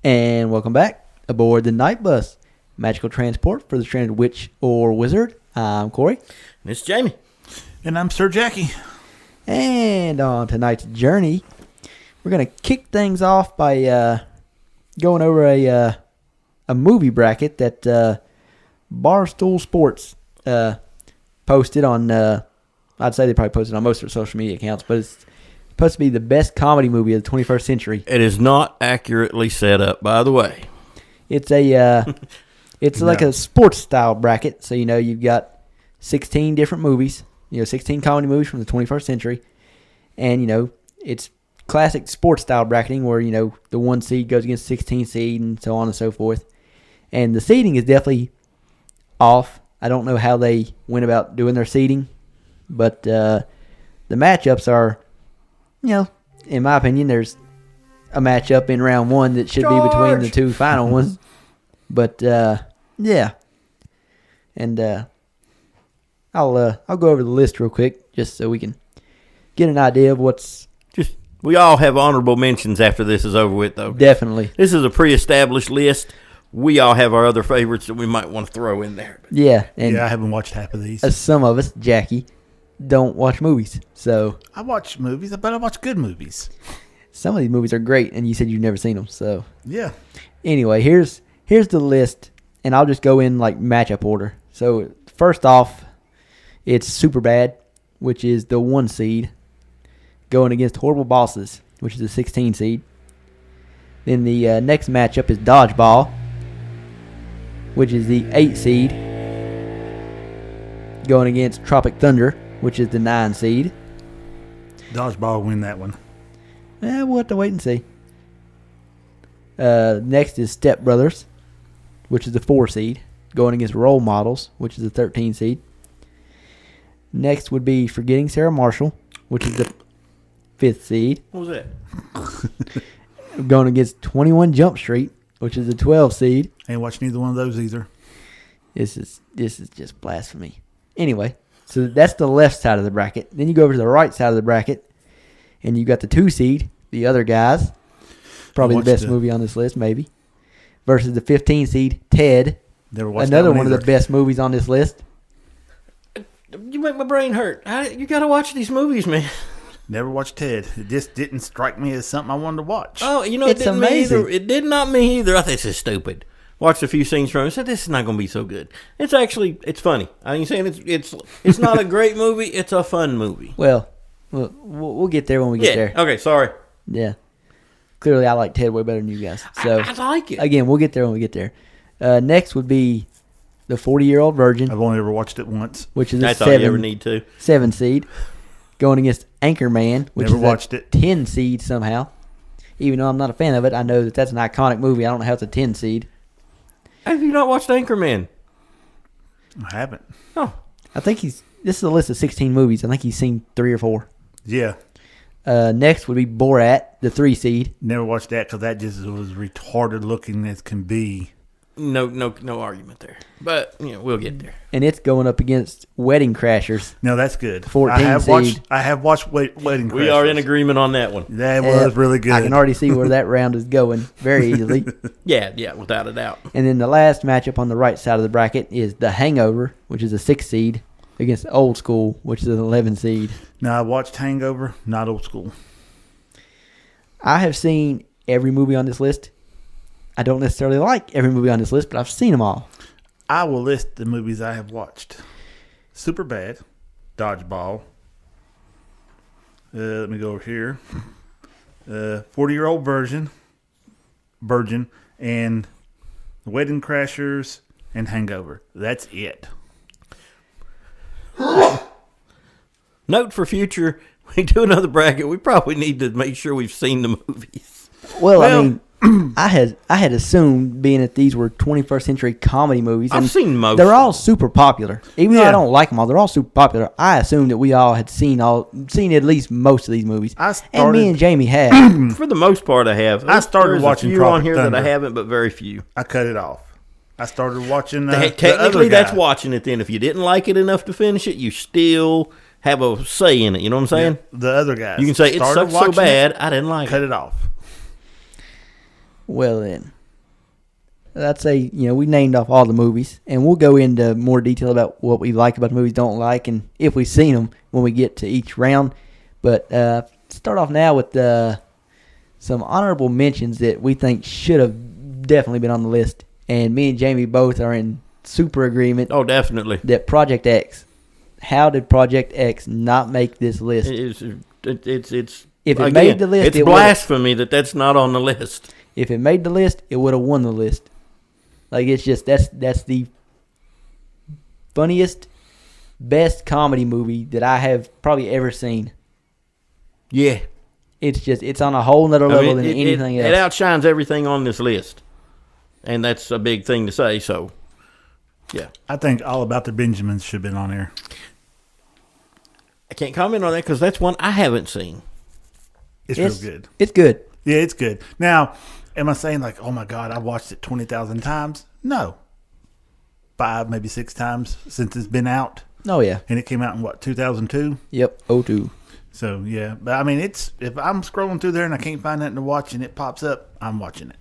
And welcome back aboard the Night Bus, magical transport for the stranded witch or wizard. I'm Corey. And it's Jamie. And I'm Sir Jackie. And on tonight's journey, we're going to kick things off by going over a movie bracket that Barstool Sports posted on, I'd say they probably posted on most of their social media accounts, but it's supposed to be the best comedy movie of the 21st century. It is not accurately set up, by the way. It's like a sports style bracket. So, you've got 16 different movies, 16 comedy movies from the 21st century. And, it's classic sports style bracketing where, the 1 seed goes against 16 seed and so on and so forth. And the seeding is definitely off. I don't know how they went about doing their seeding, but the matchups are, in my opinion, there's a matchup in round 1 that should be between the two final ones. But yeah, and I'll go over the list real quick just so we can get an idea of what's. We all have honorable mentions after this is over with, though. Definitely. This is a pre-established list. We all have our other favorites that we might want to throw in there. Yeah, and I haven't watched half of these. Some of us, Jackie, don't watch movies, so I watch movies, but I watch good movies. Some of these movies are great, and you said you've never seen them, so yeah. Anyway, here's the list, and I'll just go in like matchup order. So first off, it's Superbad, which is the 1 seed, going against Horrible Bosses, which is the 16 seed. Then the next matchup is Dodgeball, which is the 8 seed, going against Tropic Thunder, which is the 9 seed. Dodgeball win that one. We'll have to wait and see. Next is Step Brothers, which is the 4 seed, going against Role Models, which is the 13 seed. Next would be Forgetting Sarah Marshall, which is the 5th seed. What was that? Going against 21 Jump Street, which is the 12 seed. Ain't watched neither one of those either. This is just blasphemy. Anyway, so that's the left side of the bracket. Then you go over to the right side of the bracket, and you got the 2 seed, The Other Guys, probably the best movie on this list, maybe, versus the 15 seed, Ted, another one of the best movies on this list. You make my brain hurt. You got to watch these movies, man. Never watched Ted. It just didn't strike me as something I wanted to watch. Oh, it it's didn't amazing. Me either. It did not me either. I think this is stupid. Watched a few scenes from it and said, this is not going to be so good. It's funny. I ain't saying it's not a great movie. It's a fun movie. Well, we'll get there when we get there. Okay, sorry. Yeah. Clearly, I like Ted way better than you guys. So I like it. Again, we'll get there when we get there. Next would be The 40-Year-Old Virgin. I've only ever watched it once. Which is That's all you ever need to. 7 seed. Going against Anchorman, which Never is watched a 10 seed somehow. Even though I'm not a fan of it, I know that's an iconic movie. I don't know how it's a 10 seed. Have you not watched Anchorman? I haven't. Oh. I think this is a list of 16 movies. I think he's seen 3 or 4. Yeah. Next would be Borat, the 3 seed. Never watched that because that just was retarded looking as can be. No argument there. But we'll get there. And it's going up against Wedding Crashers. No, that's good. 14 seed. I have watched Wedding Crashers. We are in agreement on that one. That was really good. I can already see where that round is going very easily. Yeah, without a doubt. And then the last matchup on the right side of the bracket is The Hangover, which is a 6 seed, against Old School, which is an 11 seed. Now, I watched Hangover, not Old School. I have seen every movie on this list. I don't necessarily like every movie on this list, but I've seen them all. I will list the movies I have watched. Superbad, Dodgeball. Let me go over here. 40-Year-Old Virgin, and Wedding Crashers, and Hangover. That's it. Note for future, we do another bracket. We probably need to make sure we've seen the movies. Well, I mean, I had assumed, being that these were 21st century comedy movies. I've seen most. They're all super popular. Even though I don't like them all, they're all super popular. I assumed that we all had seen at least most of these movies. And me and Jamie have. For the most part, I have. I started watching There's a few on Tropic here Thunder. that I haven't, but very few. I cut it off. I started watching technically, that's watching it then. If you didn't like it enough to finish it, you still have a say in it. You know what I'm saying? Yeah, the other guys. You can say, it sucks so bad, I didn't like cut it. it off. Well then, I'd say we named off all the movies, and we'll go into more detail about what we like about the movies, don't like, and if we've seen them when we get to each round. But start off now with some honorable mentions that we think should have definitely been on the list, and me and Jamie both are in super agreement. Oh, definitely. That Project X. How did Project X not make this list? It's if it made the list, it's blasphemy that that's not on the list. If it made the list, it would have won the list. Like, it's just that's the funniest, best comedy movie that I have probably ever seen. Yeah. It's on a whole nother level than anything else. It outshines everything on this list. And that's a big thing to say, so yeah. I think All About the Benjamins should have been on there. I can't comment on that because that's one I haven't seen. It's real good. It's good. Yeah, it's good. Now, am I saying like, oh my God, I watched it 20,000 times? No. 5, maybe 6 times since it's been out. Oh, yeah. And it came out in what, 2002? Yep, 02. So, yeah. But I mean, if I'm scrolling through there and I can't find nothing to watch and it pops up, I'm watching it.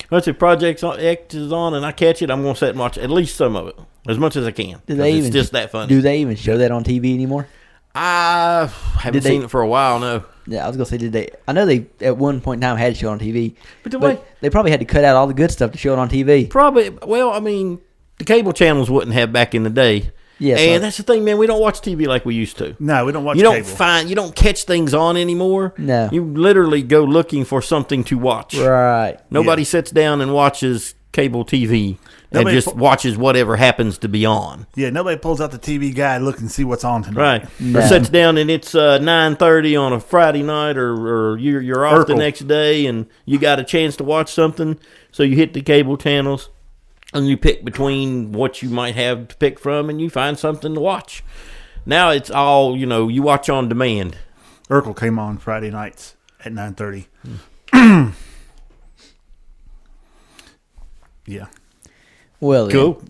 Well, if Project X is on and I catch it, I'm going to sit and watch at least some of it, as much as I can. It's just that funny. Do they even show that on TV anymore? I haven't seen it for a while, no. Yeah, I was going to say, did they? I know they, at one point in time, had it show on TV. But they probably had to cut out all the good stuff to show it on TV. Probably. Well, I mean, the cable channels wouldn't have back in the day. Yeah, and that's the thing, man. We don't watch TV like we used to. No, we don't watch cable. You don't catch things on anymore. No. You literally go looking for something to watch. Right. Nobody sits down and watches cable TV and just watches whatever happens to be on. Yeah, nobody pulls out the TV guide, look and see what's on tonight. Right. No. Or sits down and it's 9:30 on a Friday night, or you're off the next day and you got a chance to watch something, so you hit the cable channels and you pick between what you might have to pick from and you find something to watch. Now it's all, you watch on demand. Urkel came on Friday nights at 9:30. Yeah. Well, cool.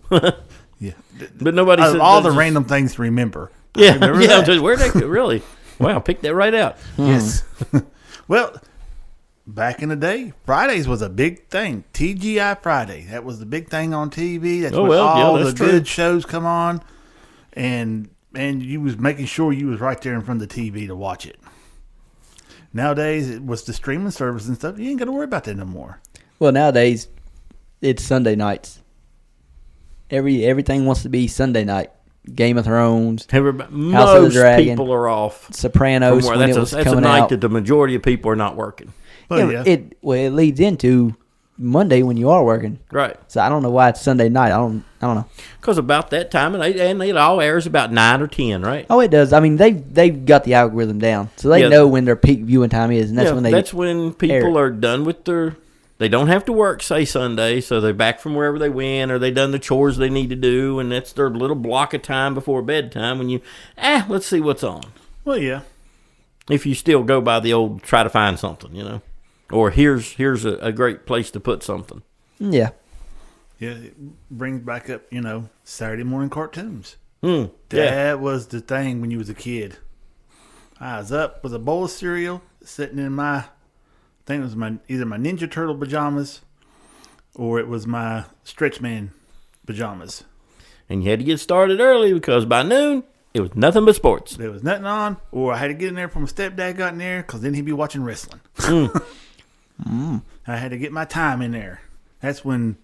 Yeah. But nobody said all the random things to remember. Yeah. Where'd they really? Wow, pick that right out. Yes. Well, back in the day, Fridays was a big thing. TGI Friday. That was the big thing on TV. That's when all the good shows come on. And you was making sure you was right there in front of the TV to watch it. Nowadays, it was the streaming service and stuff. You ain't got to worry about that no more. Well, nowadays, it's Sunday nights. Everything wants to be Sunday night. Game of Thrones, House of the Dragon, people are off. Sopranos. That's a night that the majority of people are not working. Well, it leads into Monday when you are working. Right. So I don't know why it's Sunday night. I don't know. Because about that time, and it all airs about 9 or 10, right? Oh, it does. I mean, they've got the algorithm down, so they know when their peak viewing time is, and that's when people are done with their. They don't have to work, say, Sunday, so they're back from wherever they went, or they done the chores they need to do, and that's their little block of time before bedtime when let's see what's on. Well, yeah. If you still go by the old try to find something, or here's a great place to put something. Yeah. Yeah, it brings back up, Saturday morning cartoons. That was the thing when you was a kid. I was up with a bowl of cereal, sitting in my... I think it was either my Ninja Turtle pajamas or it was my Stretch Man pajamas. And you had to get started early because by noon, it was nothing but sports. There was nothing on, or I had to get in there before my stepdad got in there because then he'd be watching wrestling. I had to get my time in there. That's when,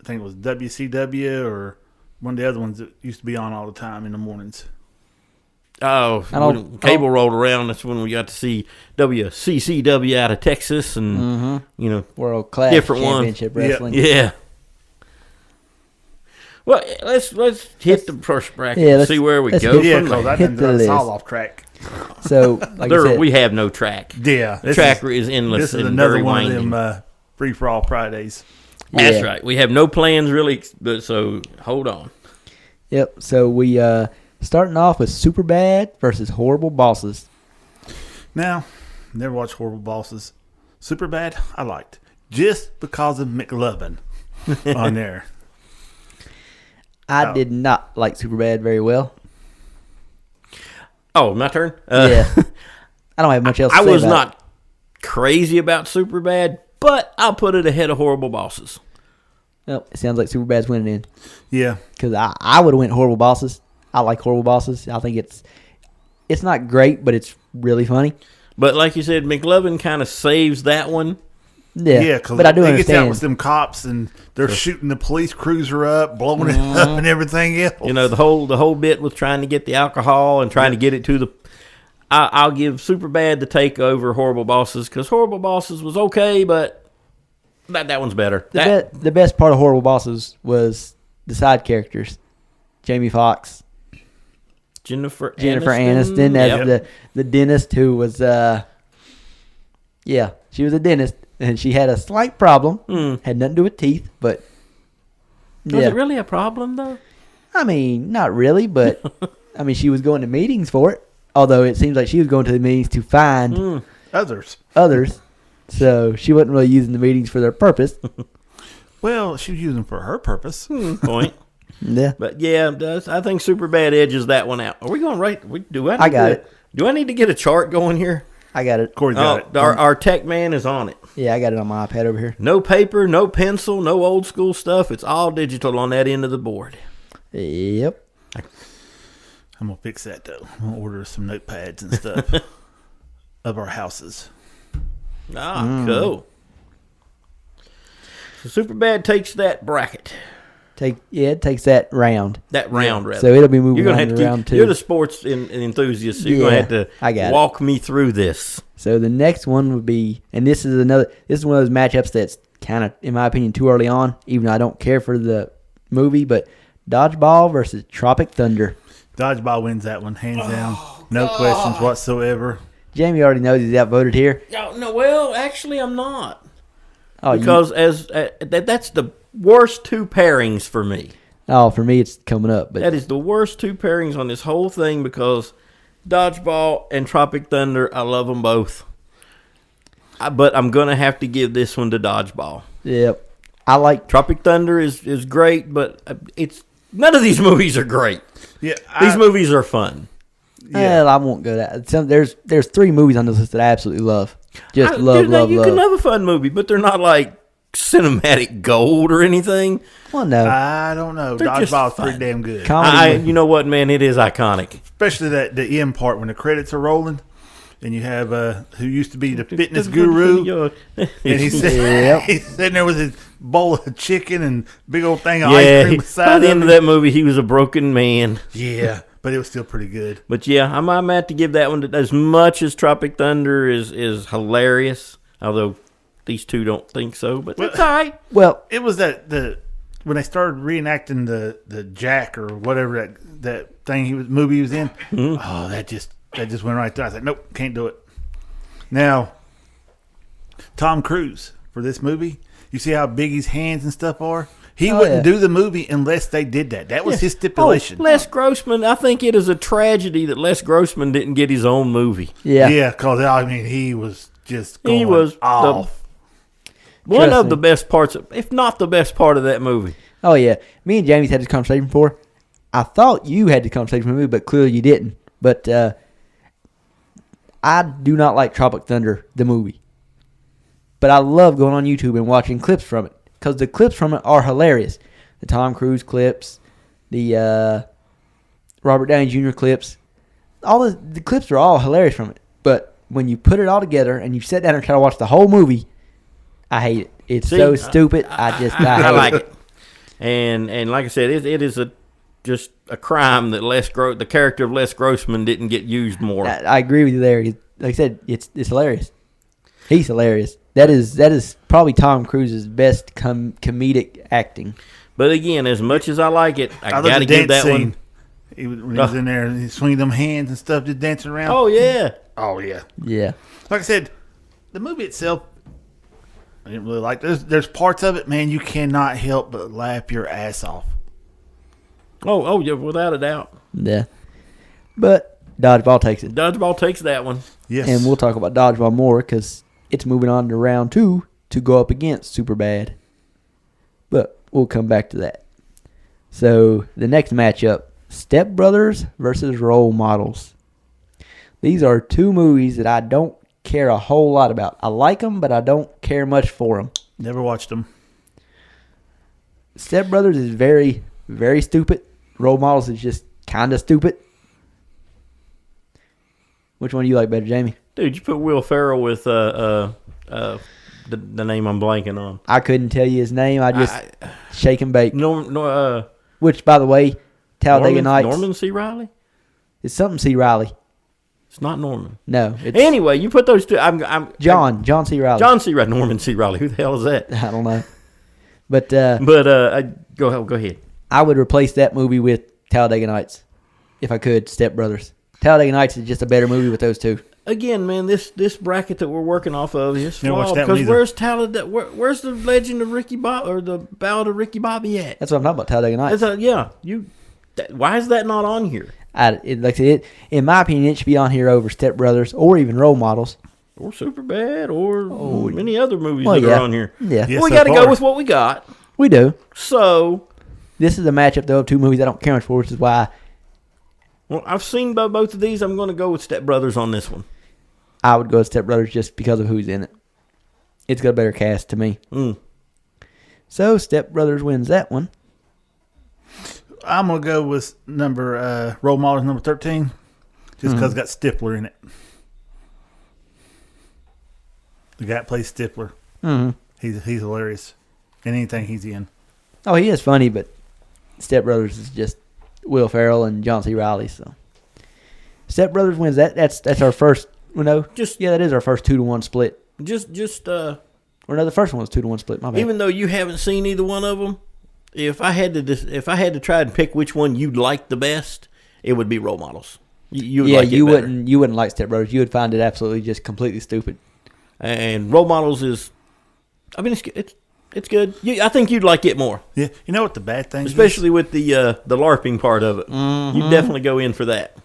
I think it was WCW or one of the other ones that used to be on all the time in the mornings. Oh, when cable rolled around, that's when we got to see WCCW out of Texas and, World Class different Championship Wrestling. Yeah. Well, let's hit the first bracket and see where we go from there. That's all off track. So, like I said, we have no track. Yeah. The track is endless. This is and another very one winding. of them free-for-all Fridays. That's right. We have no plans really, so hold on. Yep. So we... starting off with Superbad versus Horrible Bosses. Now, never watched Horrible Bosses. Superbad, I liked. Just because of McLovin on there. I did not like Superbad very well. Oh, my turn? Yeah. I don't have much else to say I was not crazy about Superbad, but I'll put it ahead of Horrible Bosses. Well, it sounds like Superbad's winning in. Yeah. Because I would have went Horrible Bosses. I like Horrible Bosses. I think it's not great, but it's really funny. But like you said, McLovin kind of saves that one. Yeah, because but I do he understand. gets out with them cops and they're shooting the police cruiser up, blowing it up, and everything else. You know, the whole bit with trying to get the alcohol and trying to get it to the. I'll give Superbad the take over Horrible Bosses because Horrible Bosses was okay, but that one's better. The best part of Horrible Bosses was the side characters, Jamie Foxx, Jennifer Aniston as the dentist who was she was a dentist and she had a slight problem. Had nothing to do with teeth, but was it really a problem though? I mean, not really, but I mean she was going to meetings for it. Although it seems like she was going to the meetings to find others. So she wasn't really using the meetings for their purpose. Well, she was using them for her purpose. Point. Yeah. But yeah, I think Superbad edges that one out. Are we going right? I got it. Do I need to get a chart going here? I got it. Corey's got it. Our tech man is on it. Yeah, I got it on my iPad over here. No paper, no pencil, no old school stuff. It's all digital on that end of the board. Yep. I'm going to fix that, though. I'm going to order some notepads and stuff of our houses. Cool. So Superbad takes that bracket. It takes that round. Rather. So it'll be moving on to round 2. You're the sports enthusiast, so you're going to have to walk me through this. So the next one would be, and this is one of those matchups that's kind of, in my opinion, too early on, even though I don't care for the movie, but Dodgeball versus Tropic Thunder. Dodgeball wins that one, hands down. No questions whatsoever. Jamie already knows he's outvoted here. No, well, actually, I'm not. Oh, because that's the worst 2 pairings for me. Oh, for me, it's coming up. But that is the worst 2 pairings on this whole thing because Dodgeball and Tropic Thunder, I love them both. But I'm going to have to give this one to Dodgeball. Yep. I like Tropic Thunder is great, but none of these movies are great. Yeah, these movies are fun. Yeah, I won't go that. There's 3 movies on this list that I absolutely love. Love. You can love a fun movie, but they're not like cinematic gold or anything. Well, no, I don't know. Dodgeball's pretty damn good. You know what, man? It is iconic, especially the end part when the credits are rolling. And you have who used to be the fitness guru, and he's sitting there with his bowl of chicken and big old thing of ice cream beside him. By the end of that movie, he was a broken man. Yeah, but it was still pretty good. But yeah, I'm at to give that one as much as Tropic Thunder is hilarious. Although these 2 don't think so, but that's all right. Well, it was when they started reenacting the Jack or whatever that thing movie he was in. Mm-hmm. Oh, that just went right there. I said, nope, can't do it. Now, Tom Cruise, for this movie, you see how big his hands and stuff are? He wouldn't do the movie unless they did that. That was his stipulation. Les Grossman, I think it is a tragedy that Les Grossman didn't get his own movie. Yeah. Yeah, because, I mean, he was just going off. One of the best parts, if not the best part of that movie. Oh, yeah. Me and Jamie's had this conversation before. I thought you had the conversation with me, but clearly you didn't. But I do not like Tropic Thunder, the movie. But I love going on YouTube and watching clips from it. Because the clips from it are hilarious. The Tom Cruise clips, the Robert Downey Jr. clips. All the clips are all hilarious from it. But when you put it all together and you sit down and try to watch the whole movie, I hate it. It's so stupid. I like it. And like I said, it is just a crime that the character of Les Grossman didn't get used more. I agree with you there. Like I said, it's hilarious. He's hilarious. That is probably Tom Cruise's best comedic acting. But again, as much as I like it, I got to give that one. When he was in there and he swinging them hands and stuff, just dancing around. Oh yeah. Oh yeah. Yeah. Like I said, the movie itself, I didn't really like. There's parts of it, man, you cannot help but laugh your ass off. Oh yeah, without a doubt. Yeah. But Dodgeball takes it. Dodgeball takes that one. Yes. And we'll talk about Dodgeball more because it's moving on to round 2 to go up against Superbad. But we'll come back to that. So the next matchup, Step Brothers versus Role Models. These are 2 movies that I don't care a whole lot about. I like them, but I don't care much for them. Never watched them. Step Brothers is very, very stupid. Role Models is just kind of stupid. Which one do you like better, Jamie? Dude, you put Will Ferrell with the name I'm blanking on. I couldn't tell you his name. I just shake and bake. Which, by the way, Talladega Nights. Norman C. Riley? It's something C. Riley. It's not Norman. No. Anyway, you put those two. John C. Riley. John C. Riley. Norman C. Riley. Who the hell is that? I don't know. But go ahead. I would replace that movie with Talladega Nights if I could. Step Brothers. Talladega Nights is just a better movie with those two. Again, man, this bracket that we're working off of is flawed. Because where's Talladega? Where's the Legend of Ricky Bobby or the Ballad of Ricky Bobby at? That's what I'm talking about. Talladega Nights. Why is that not on here? In my opinion, it should be on here over Step Brothers or even Role Models. Or Superbad or many other movies that are on here. Yeah. Well, we got to go with what we got. We do. So. This is a matchup, though, of two movies I don't care much for, which is why. Well, I've seen both of these. I'm going to go with Step Brothers on this one. I would go with Step Brothers just because of who's in it. It's got a better cast to me. So, Step Brothers wins that one. I'm going to go with Role Models number 13, just because it's got Stifler in it. The guy that plays Stifler. Mm-hmm. He's hilarious in anything he's in. Oh, he is funny, but Step Brothers is just Will Ferrell and John C. Riley. So, Step Brothers wins that. That's our first. That is our first 2-1 split. The first one was 2-1 split. My bad. Even though you haven't seen either one of them, if I had to try and pick which one you'd like the best, it would be Role Models. You wouldn't like Step Brothers. You would find it absolutely just completely stupid. And Role Models is, I mean, it's good. I think you'd like it more. Yeah, you know what the bad thing especially with the LARPing part of it. Mm-hmm. You'd definitely go in for that.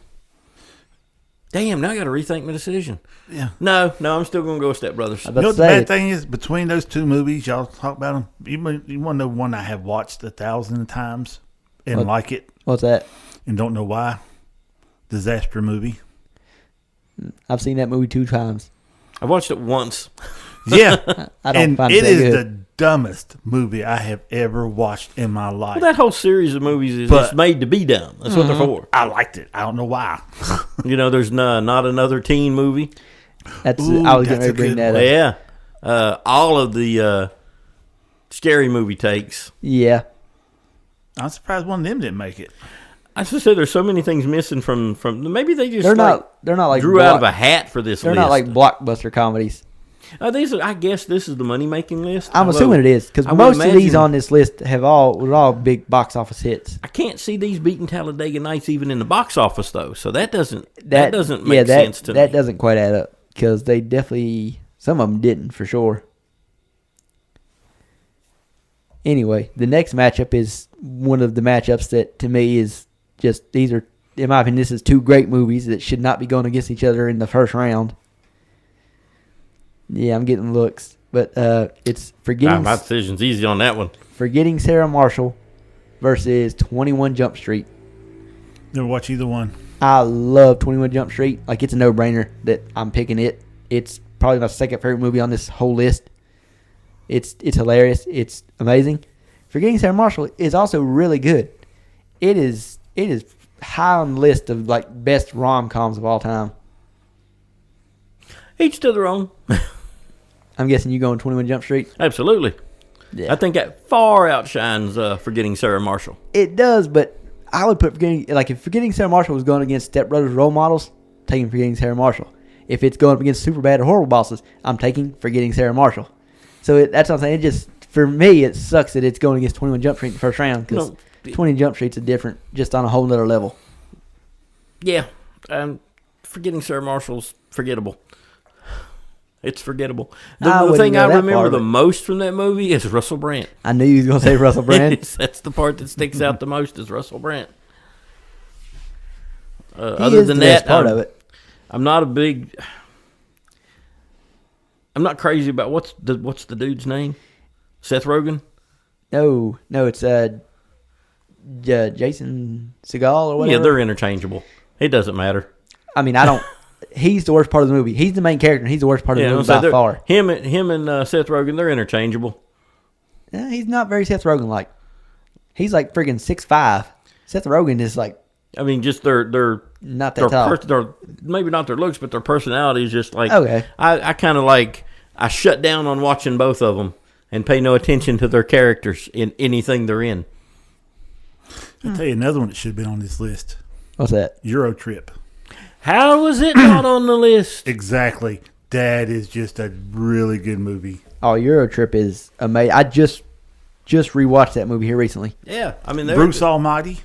Damn, now I got to rethink my decision. Yeah. No, I'm still going to go with Step Brothers. You know what the bad thing is? Between those two movies, y'all talk about them. You want to know one I have watched 1,000 times and like it? What's that? And don't know why? Disaster movie. I've seen that movie 2 times. I watched it once. Yeah. I don't find it is good. The dumbest movie I have ever watched in my life. Well, that whole series of movies is made to be dumb. That's what they're for. I liked it. I don't know why. There's not another teen movie. I was going to bring that up. Yeah. All of the scary movie takes. Yeah. I'm surprised one of them didn't make it. I just said there's so many things missing from maybe they just they're not like drew out of a hat for this. They're list. not like blockbuster comedies. I guess this is the money making list. I'm assuming it is because most of these on this list were all big box office hits. I can't see these beating Talladega Nights even in the box office though, so that doesn't make sense to me. That doesn't quite add up because they definitely some of them didn't for sure. Anyway, the next matchup is one of the matchups that to me is just these are, in my opinion, this is 2 great movies that should not be going against each other in the first round. Yeah, I'm getting looks, but it's Forgetting. My decision's easy on that one. Forgetting Sarah Marshall versus 21 Jump Street. Never watch either one. I love 21 Jump Street. Like, it's a no-brainer that I'm picking it. It's probably my second favorite movie on this whole list. It's hilarious. It's amazing. Forgetting Sarah Marshall is also really good. It is high on the list of like best rom-coms of all time. Each to their own. I'm guessing you going 21 Jump Street? Absolutely. Yeah. I think that far outshines Forgetting Sarah Marshall. It does, but I would put if Forgetting Sarah Marshall was going against Step Brothers Role Models, taking Forgetting Sarah Marshall. If it's going up against Superbad or Horrible Bosses, I'm taking Forgetting Sarah Marshall. So that's what I'm saying. It just, for me, it sucks that it's going against 21 Jump Street in the first round because 20 Jump Street's a different, just on a whole nother level. Yeah. Forgetting Sarah Marshall's forgettable. It's forgettable. The thing I remember the most from that movie is Russell Brand. I knew you was going to say Russell Brand. That's the part that sticks out the most is Russell Brand. Other than that, part of it. I'm not crazy about what's the dude's name? Seth Rogen? No, it's Jason Segel or whatever. Yeah, they're interchangeable. It doesn't matter. I mean, I don't. he's the worst part of the movie. He's the main character, and he's the worst part of the movie by far. Him and Seth Rogen, they're interchangeable. Yeah, he's not very Seth Rogen like. He's like friggin' 6'5". Seth Rogen is like. I mean, just they're not that tall. They're maybe not their looks, but their personality is just like. Okay. I kind of like. I shut down on watching both of them and pay no attention to their characters in anything they're in. I'll tell you another one that should have been on this list. What's that? Euro Trip. How was it not on the list? Exactly. That is just a really good movie. Oh, Euro Trip is amazing. I just rewatched that movie here recently. Yeah, I mean, Bruce Almighty.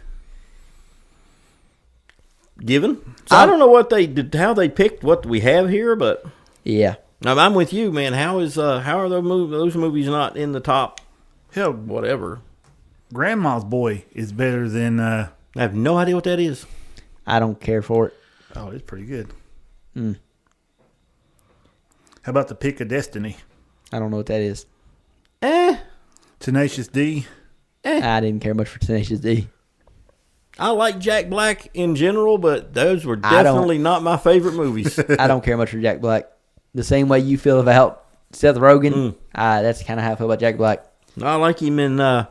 Given. So I don't know what they did, how they picked what we have here, but yeah, I'm with you, man. How are those movies not in the top? Hell, whatever. Grandma's Boy is better than. I have no idea what that is. I don't care for it. Oh, it's pretty good. Mm. How about The Pick of Destiny? I don't know what that is. Tenacious D. I didn't care much for Tenacious D. I like Jack Black in general, but those were definitely not my favorite movies. I don't care much for Jack Black. The same way you feel about Seth Rogen, that's kind of how I feel about Jack Black. I like him in the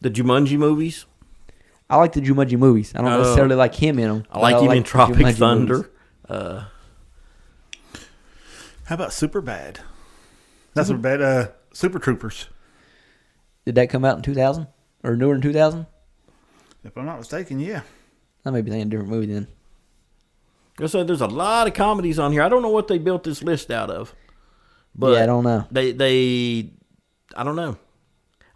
Jumanji movies. I like the Jumanji movies. I don't necessarily like him in them. I like him in Tropic Thunder. How about Superbad? Not Superbad. Super Troopers. Did that come out in 2000 or newer than 2000? If I'm not mistaken, yeah. I may be thinking a different movie then. So there's a lot of comedies on here. I don't know what they built this list out of. But yeah, I don't know. I don't know.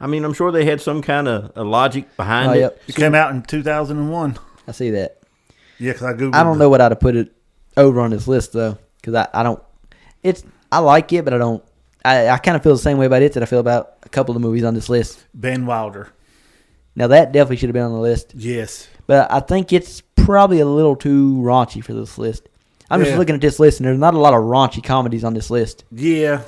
I mean, I'm sure they had some kind of logic behind it. Yep. It came out in 2001. I see that. Yeah, because I Googled I don't know what I'd have put it over on this list, though. Because I don't... I like it, but I don't... I kind of feel the same way about it that I feel about a couple of the movies on this list. Ben Wilder. Now, that definitely should have been on the list. Yes. But I think it's probably a little too raunchy for this list. I'm just looking at this list, and there's not a lot of raunchy comedies on this list. Yeah.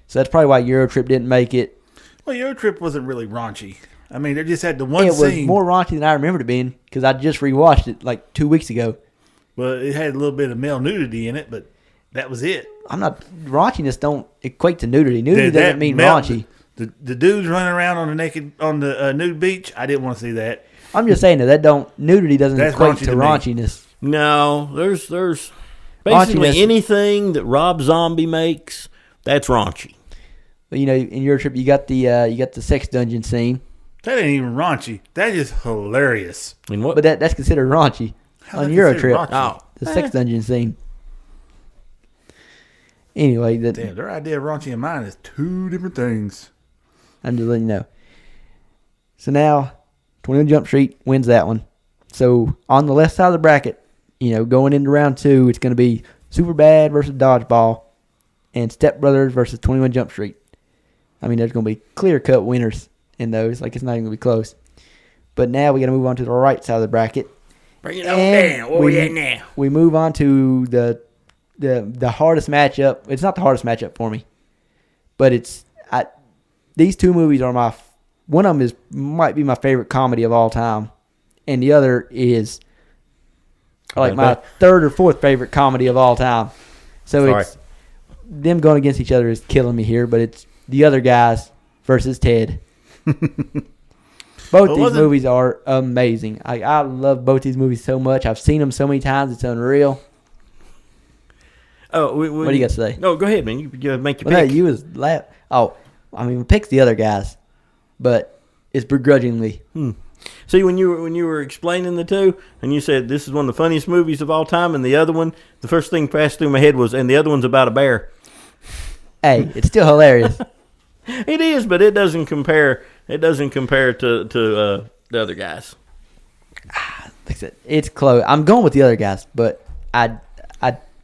So that's probably why Eurotrip didn't make it. Well, Eurotrip wasn't really raunchy. I mean, they just had the one scene. It was more raunchy than I remembered it being, because I just rewatched it like 2 weeks ago. Well, it had a little bit of male nudity in it, but that was it. Raunchiness don't equate to nudity. Nudity doesn't mean raunchy. The dudes running around on the nude beach, I didn't want to see that. I'm just saying nudity doesn't equate to raunchiness. No, there's basically anything that Rob Zombie makes, that's raunchy. But in Eurotrip you got the sex dungeon scene. That ain't even raunchy. That is hilarious. I mean, what? But that's considered raunchy on Eurotrip. Oh, the sex dungeon scene. Anyway, damn, their idea of raunchy and mine is two different things. I'm just letting you know. So now, 21 Jump Street wins that one. So on the left side of the bracket, going into round 2, it's going to be Superbad versus Dodgeball and Step Brothers versus 21 Jump Street. I mean, there's going to be clear-cut winners in those. Like, it's not even going to be close. But now we got to move on to the right side of the bracket. Bring it on down. Where we at now? We move on to the hardest matchup. It's not the hardest matchup for me, but these two movies are one of them might be my favorite comedy of all time, and the other is like my third or fourth favorite comedy of all time. So it's them going against each other is killing me here, but it's the other guys versus Ted. Both these movies are amazing. I love both these movies so much. I've seen them so many times. It's unreal. Oh, what do you got to say? No, go ahead, man. You make your pick. No, you was laugh. Oh, I mean, pick's the other guys, but it's begrudgingly. See, when you were explaining the two, and you said this is one of the funniest movies of all time, and the other one, the first thing passed through my head was, and the other one's about a bear. Hey, it's still hilarious. It is, but it doesn't compare. It doesn't compare to the other guys. Like I said, it's close. I'm going with the other guys, but I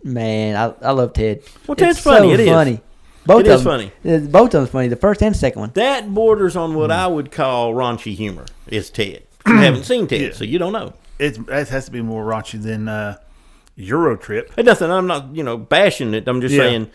love Ted. Well, Ted's funny. It is funny. Both of them funny. Both of them funny. The first and second one. That borders on what I would call raunchy humor. Is Ted? You haven't seen Ted, so you don't know. It has to be more raunchy than Eurotrip. It doesn't. I'm not bashing it. I'm just saying.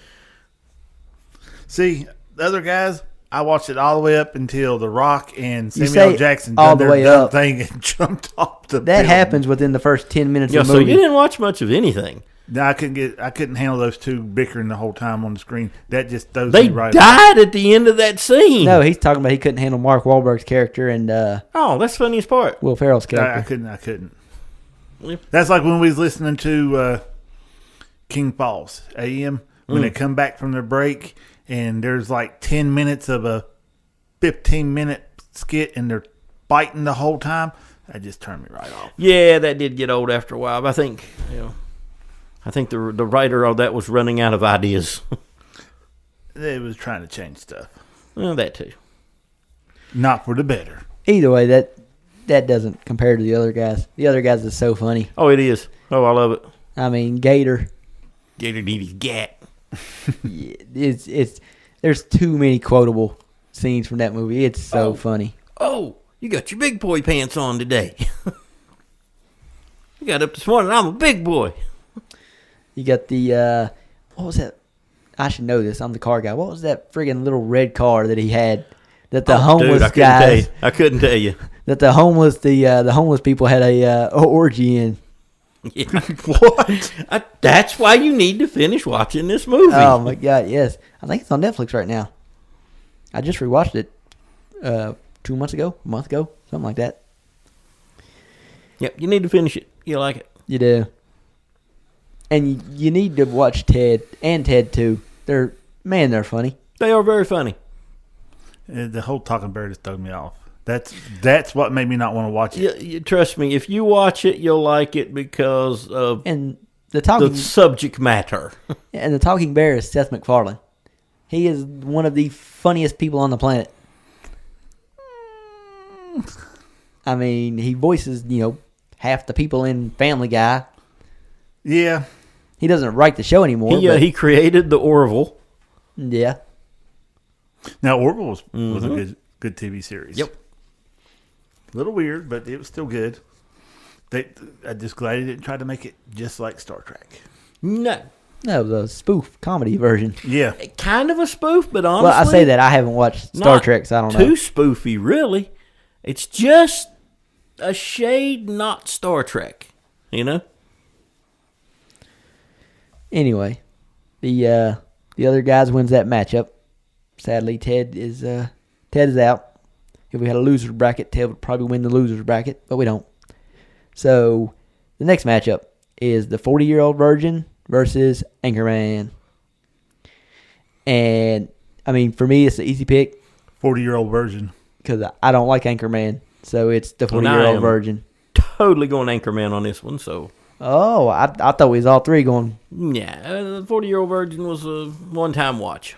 See, the other guys, I watched it all the way up until The Rock and Samuel L. Jackson all done the way their up thing and jumped off the That building. happens within the first 10 minutes of the So movie. you didn't watch much of anything. No, I couldn't handle those two bickering the whole time on the screen. That just throws They me right died at the end of that scene. No, he's talking about he couldn't handle Mark Wahlberg's character and Oh, that's the funniest part. Will Ferrell's character. I couldn't. Yep. That's like when we was listening to King Falls AM when they come back from their break and there's like 10 minutes of a 15-minute skit and they're fighting the whole time. That just turned me right off. Yeah, that did get old after a while. But I think the writer of that was running out of ideas. They was trying to change stuff. Well, that too. Not for the better. Either way, that doesn't compare to the other guys. The other guys is so funny. Oh, it is. Oh, I love it. I mean, Gator. Gator need his gat. It's there's too many quotable scenes from that movie. It's so funny. Oh, you got your big boy pants on today. You got up this morning. I'm a big boy. You got the what was that? I should know this. I'm the car guy. What was that friggin' little red car that he had? That the homeless guys. I couldn't tell you. That the homeless people had a orgy in. Yeah. What? That's why you need to finish watching this movie. Oh my God, yes. I think it's on Netflix right now. I just rewatched it 2 months ago, a month ago, something like that. Yep, you need to finish it. You like it. You do. And you need to watch Ted and Ted 2. They're funny. They are very funny. The whole Talking Bear just threw me off. That's what made me not want to watch it. You trust me, if you watch it, you'll like it because of the subject matter. And the Talking Bear is Seth MacFarlane. He is one of the funniest people on the planet. I mean, he voices, half the people in Family Guy. Yeah. He doesn't write the show anymore. He created the Orville. Yeah. Now, Orville was a good TV series. Yep. A little weird, but it was still good. I'm just glad he didn't try to make it just like Star Trek. No. No, the spoof comedy version. Yeah. Kind of a spoof, but honestly... Well, I say that. I haven't watched Star Trek, so I don't know. Too spoofy, really. It's just a shade not Star Trek, Anyway, the other guys wins that matchup. Sadly, Ted is out. If we had a loser's bracket, Ted would probably win the loser's bracket, but we don't. So, the next matchup is the 40-year-old virgin versus Anchorman. And, I mean, for me, it's the easy pick. 40-year-old virgin. Because I don't like Anchorman, so it's the 40-year-old virgin. Totally going Anchorman on this one, so... Oh, I thought we was all three going... Yeah, the 40-year-old virgin was a one-time watch.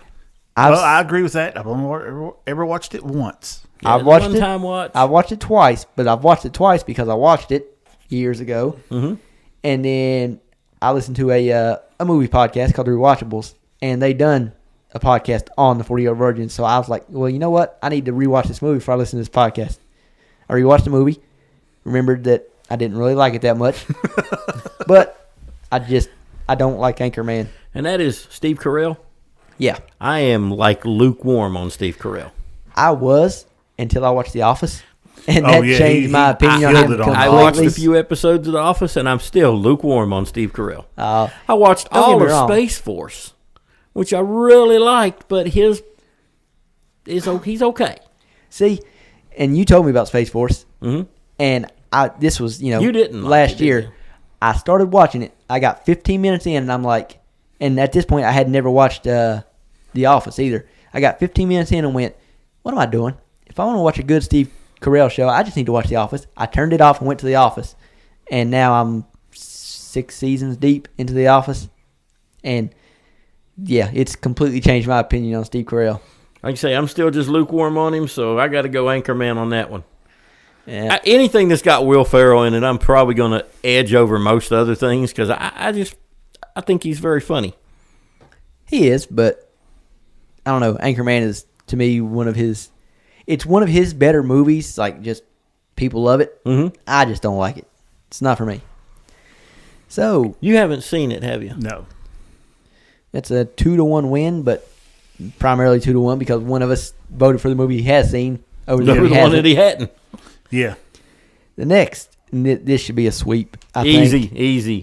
I agree with that. I've only ever watched it once. Yeah, I've watched one-time watch. I've watched it twice, but I've watched it twice because I watched it years ago. Mm-hmm. And then I listened to a movie podcast called The Rewatchables, and they done a podcast on the 40-year-old virgin. So I was like, well, you know what? I need to rewatch this movie before I listen to this podcast. I rewatched the movie, remembered that I didn't really like it that much, but I don't like Anchorman. And that is Steve Carell? Yeah. I am like lukewarm on Steve Carell. I was until I watched The Office, and that changed my opinion on him completely. I watched a few episodes of The Office, and I'm still lukewarm on Steve Carell. I watched all of Space Force, which I really liked, but he's okay. See, and you told me about Space Force, mm-hmm. and this was, you didn't last year. I started watching it. I got 15 minutes in, and I'm like, and at this point, I had never watched The Office either. I got 15 minutes in and went, what am I doing? If I want to watch a good Steve Carell show, I just need to watch The Office. I turned it off and went to The Office, and now I'm 6 seasons deep into The Office, and yeah, it's completely changed my opinion on Steve Carell. Like I say, I'm still just lukewarm on him, so I got to go Anchorman on that one. Yeah. Anything that's got Will Ferrell in it, I'm probably going to edge over most other things because I think he's very funny. He is, but I don't know. Anchorman is, to me, it's one of his better movies. Like, just people love it. Mm-hmm. I just don't like it. It's not for me. So you haven't seen it, have you? No. It's a 2-1 win, but primarily 2-1 because one of us voted for the movie he has seen over the one that he hadn't. Yeah. The next this should be a sweep. I Easy, think.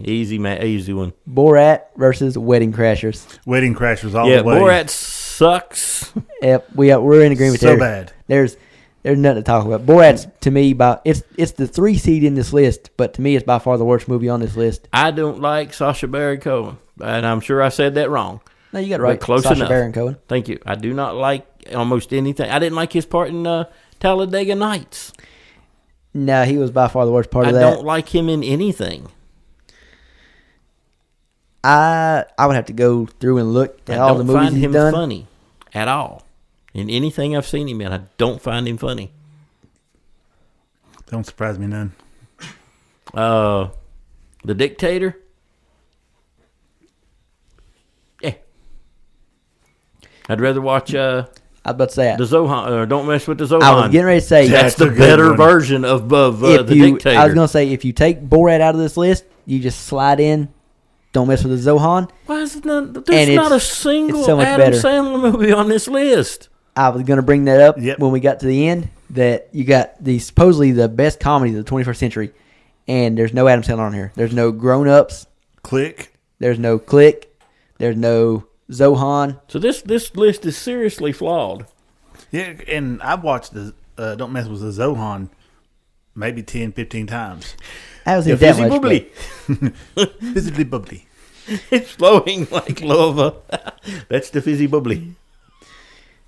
easy one. Borat versus Wedding Crashers. Wedding Crashers all Yeah, the way. Borat sucks. Yep, we're in agreement So there. bad. There's nothing to talk about. Borat's to me it's the 3 seed in this list, but to me it's by far the worst movie on this list. I don't like Sacha Baron Cohen, and I'm sure I said that wrong. No, you got it right. Close Sacha enough. Baron Cohen. Thank you. I do not like almost anything. I didn't like his part in Talladega Nights. No, he was by far the worst part of that. I don't like him in anything. I would have to go through and look at all the movies he's done. I don't find him funny at all. In anything I've seen him in, I don't find him funny. Don't surprise me none. The Dictator. Yeah. I'd rather watch I was about to say the Zohan. Don't mess with the Zohan. I was getting ready to say that's the a good better one. version of the Dictator. I was gonna say if you take Borat out of this list, you just slide in. Don't mess with the Zohan. Why is it not? There's not a single so much Adam better. Sandler movie on this list. I was gonna bring that up Yep. when we got to the end. That you got the supposedly the best comedy of the 21st century, and there's no Adam Sandler on here. There's no Grown Ups. Click. There's no Click. There's no Zohan. So this list is seriously flawed. Yeah, and I've watched the Don't Mess with the Zohan maybe 10, 15 times. I haven't Yeah, seen that fizzy much. bubbly. Physically bubbly. It's flowing like lava. That's the fizzy bubbly.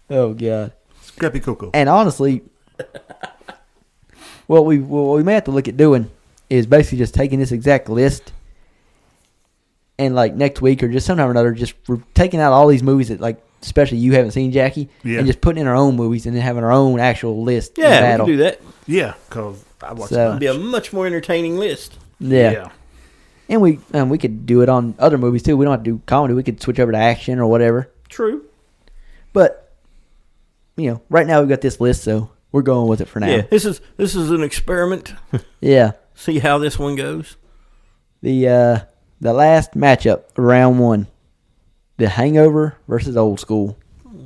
Oh God. Scrappy Cocoa. And honestly, what we may have to look at doing is basically just taking this exact list and like next week or just sometime or another, just we're taking out all these movies that like especially you haven't seen, Jackie, and just putting in our own movies and then having our own actual list. Yeah, we can do that. Yeah, because I watched So- a It'd be bunch. a much more entertaining list. Yeah. And we could do it on other movies too. We don't have to do comedy. We could switch over to action or whatever. True. But right now we've got this list, so we're going with it for now. Yeah, this is an experiment. Yeah. See how this one goes. The last matchup, round 1, The Hangover versus Old School.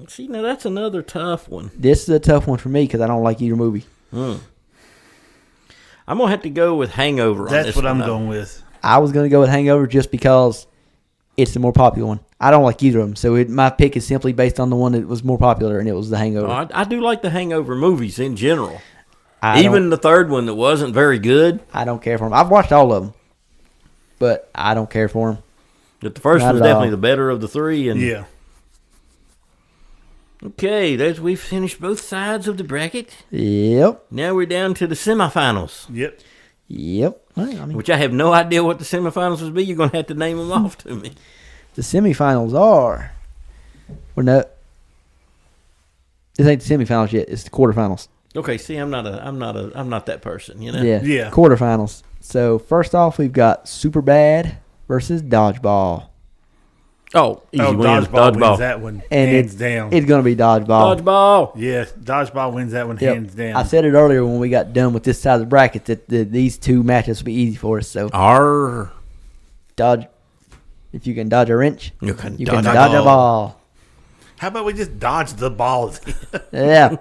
See, now that's another tough one. This is a tough one for me because I don't like either movie. I'm gonna have to go with Hangover. That's what I'm going with. I was going to go with Hangover just because it's the more popular one. I don't like either of them, so my pick is simply based on the one that was more popular, and it was The Hangover. I do like the Hangover movies in general. I Even the third one that wasn't very good. I don't care for them. I've watched all of them, but I don't care for them. But the first Not one's at all. definitely the better of the three. And Yeah. Okay, we've finished both sides of the bracket. Yep. Now we're down to the semifinals, Yep. Well, I mean, which I have no idea what the semifinals would be. You're going to have to name them off to me. the semifinals are. This ain't the semifinals yet. It's the quarterfinals. Okay, see, I'm not that person, you know. Yeah. Quarterfinals. So first off, we've got Superbad versus Dodgeball, Oh, easy wins. Dodgeball wins Dodgeball. that one and hands down. it's gonna be Dodgeball. Dodgeball. Yeah, Dodgeball wins that one Yep. hands down. I said it earlier when we got done with this side of the bracket that these two matches will be easy for us. So Arr. dodge. If you can dodge a wrench, You can you dodge can a dodge a ball. How about we just dodge the balls? Yeah.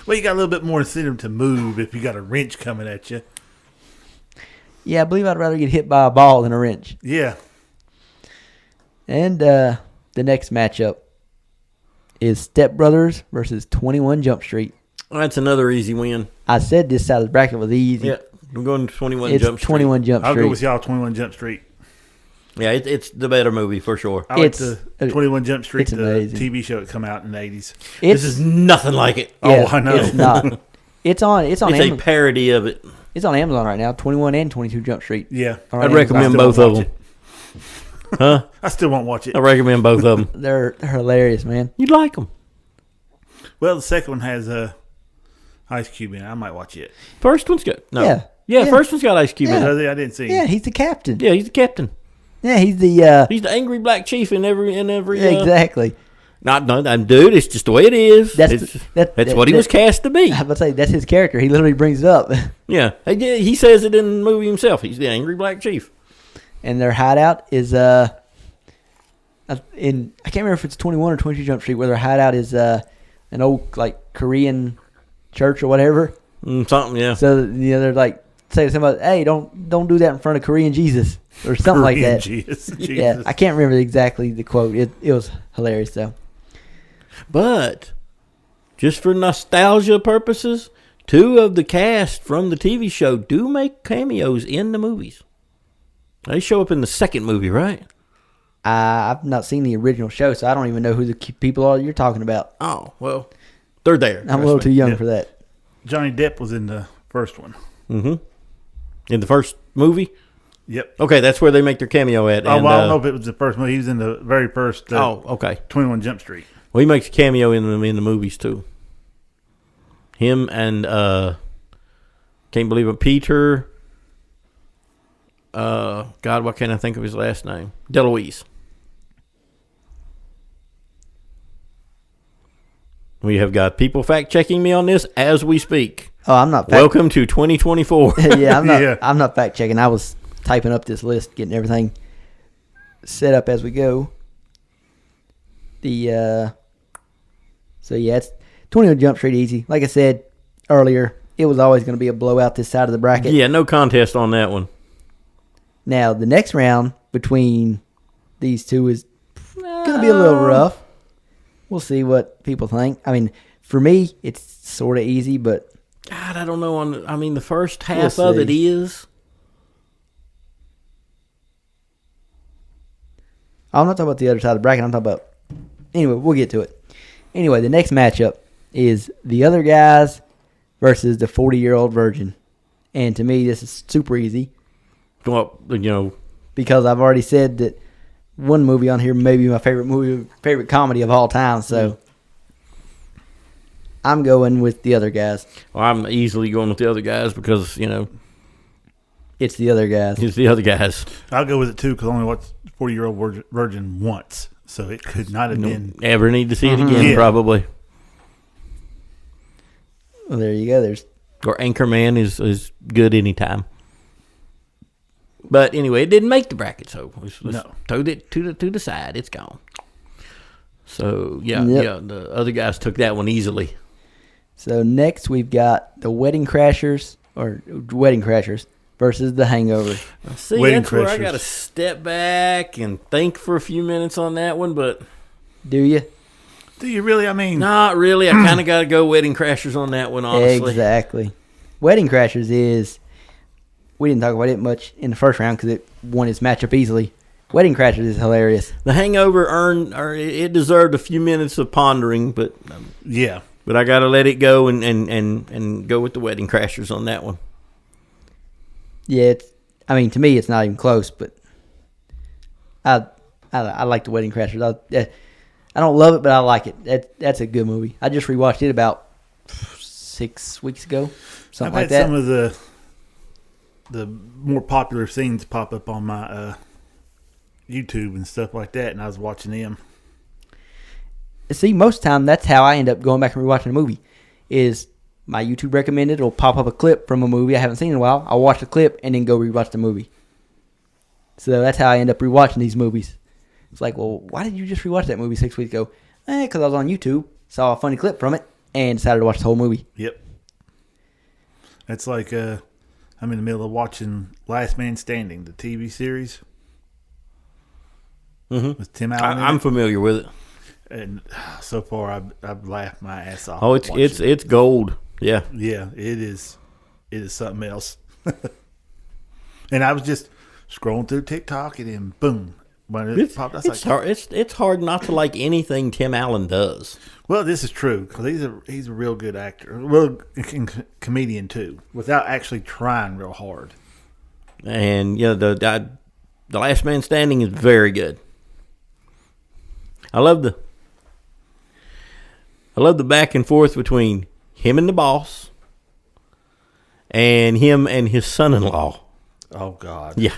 Well, you got a little bit more incentive to move if you got a wrench coming at you. Yeah, I believe I'd rather get hit by a ball than a wrench. Yeah. And the next matchup is Step Brothers versus 21 Jump Street. That's another easy win. I said this side of the bracket was easy. Yeah, I'm going to 21 It's Jump Street. 21 Jump I'll Street. go with y'all 21 Jump Street. Yeah, it's the better movie for sure. I like It's- the 21 Jump Street, it's the amazing. TV show that come out in the 80s. This is nothing like it. Yeah, I know. It's not. It's on It's a Amazon. parody of it. It's on Amazon right now. 21 and 22 Jump Street. Yeah. All I'd right, recommend I still both won't of watch them. Huh? I still won't watch it. I recommend both of them. They're hilarious, man. You'd like them. Well, the second one has Ice Cube in it. I might watch it. First one's good. No. Yeah. Yeah, first one's got Ice Cube in it. Does it? I didn't see. Yeah, he's the captain. Yeah, he's the captain. Yeah, he's the He's the angry black chief in every. exactly. Not dude. It's just the way it is. That's That's what he was cast to be. I was about to say that's his character. He literally brings it up. Yeah, he says it in the movie himself. He's the angry black chief. And their hideout is I can't remember if it's 21 or 22 Jump Street where their hideout is an old like Korean church or whatever. Something, yeah. So they're like say to somebody, "Hey, don't do that in front of Korean Jesus," or something like that. Jesus. Yeah, I can't remember exactly the quote. It was hilarious though. But just for nostalgia purposes, 2 of the cast from the TV show do make cameos in the movies. They show up in the second movie, right? I've not seen the original show, so I don't even know who the people are you're talking about. Oh, well, they're there. I'm a little too young for that. Johnny Depp was in the first one. Mm-hmm. In the first movie? Yep. Okay, that's where they make their cameo at. I don't know if it was the first movie. He was in the very first okay. 21 Jump Street. Well, he makes a cameo in the movies, too. Him and, can't believe it, Peter, God, why can't I think of his last name? DeLuise. We have got people fact-checking me on this as we speak. Oh, I'm not. Welcome to 2024. Yeah, I'm not. Yeah. I'm not fact-checking. I was typing up this list, getting everything set up as we go. So yeah, it's 21 Jump Street easy. Like I said earlier, it was always going to be a blowout this side of the bracket. Yeah, no contest on that one. Now the next round between these two is going to be a little rough. We'll see what people think. I mean, for me, it's sort of easy, but God, I don't know. The first half of it is. I'm not talking about the other side of the bracket. I'm talking about. Anyway, we'll get to it. Anyway, the next matchup is the other guys versus the 40-year-old virgin, and to me, this is super easy. Well, because I've already said that one movie on here may be my favorite comedy of all time. So I'm going with the other guys. Well, I'm easily going with the other guys because it's the other guys. It's the other guys. I'll go with it too because I only watched 40-Year-Old Virgin once, so it could not have been ever need to see it again. Probably. Well, there you go. Or Anchorman is good anytime. But anyway, it didn't make the bracket, so let's throw it to the side. It's gone. So yeah, the other guys took that one easily. So next we've got the Wedding Crashers versus the Hangover. See, that's where I got to step back and think for a few minutes on that one. But do you? Do you really? I mean, not really. I kind of got to go Wedding Crashers on that one, honestly. Exactly. Wedding Crashers is. We didn't talk about it much in the first round because it won its matchup easily. Wedding Crashers is hilarious. The Hangover it deserved a few minutes of pondering, but but I got to let it go and go with the Wedding Crashers on that one. Yeah, to me, it's not even close, but I like the Wedding Crashers. I don't love it, but I like it. That's a good movie. I just rewatched it about 6 weeks ago, something like that. Some of the more popular scenes pop up on my YouTube and stuff like that, and I was watching them. See, most of the time, that's how I end up going back and rewatching a movie. Is my YouTube recommended will pop up a clip from a movie I haven't seen in a while. I'll watch the clip and then go rewatch the movie. So that's how I end up rewatching these movies. It's like, well, why did you just rewatch that movie 6 weeks ago? Because I was on YouTube, saw a funny clip from it, and decided to watch the whole movie. Yep. That's like I'm in the middle of watching Last Man Standing, the TV series. Mm-hmm. With Tim Allen. I'm familiar with it. And so far, I've laughed my ass off. Oh, it's gold. Yeah. Yeah, it is. It is something else. And I was just scrolling through TikTok, and then boom, when it popped, I was like, it's hard not to like anything Tim Allen does. Well, this is true because he's a real good actor, real comedian too, without actually trying real hard. And the Last Man Standing is very good. I love the back and forth between him and the boss, and him and his son-in-law. Oh God! Yeah.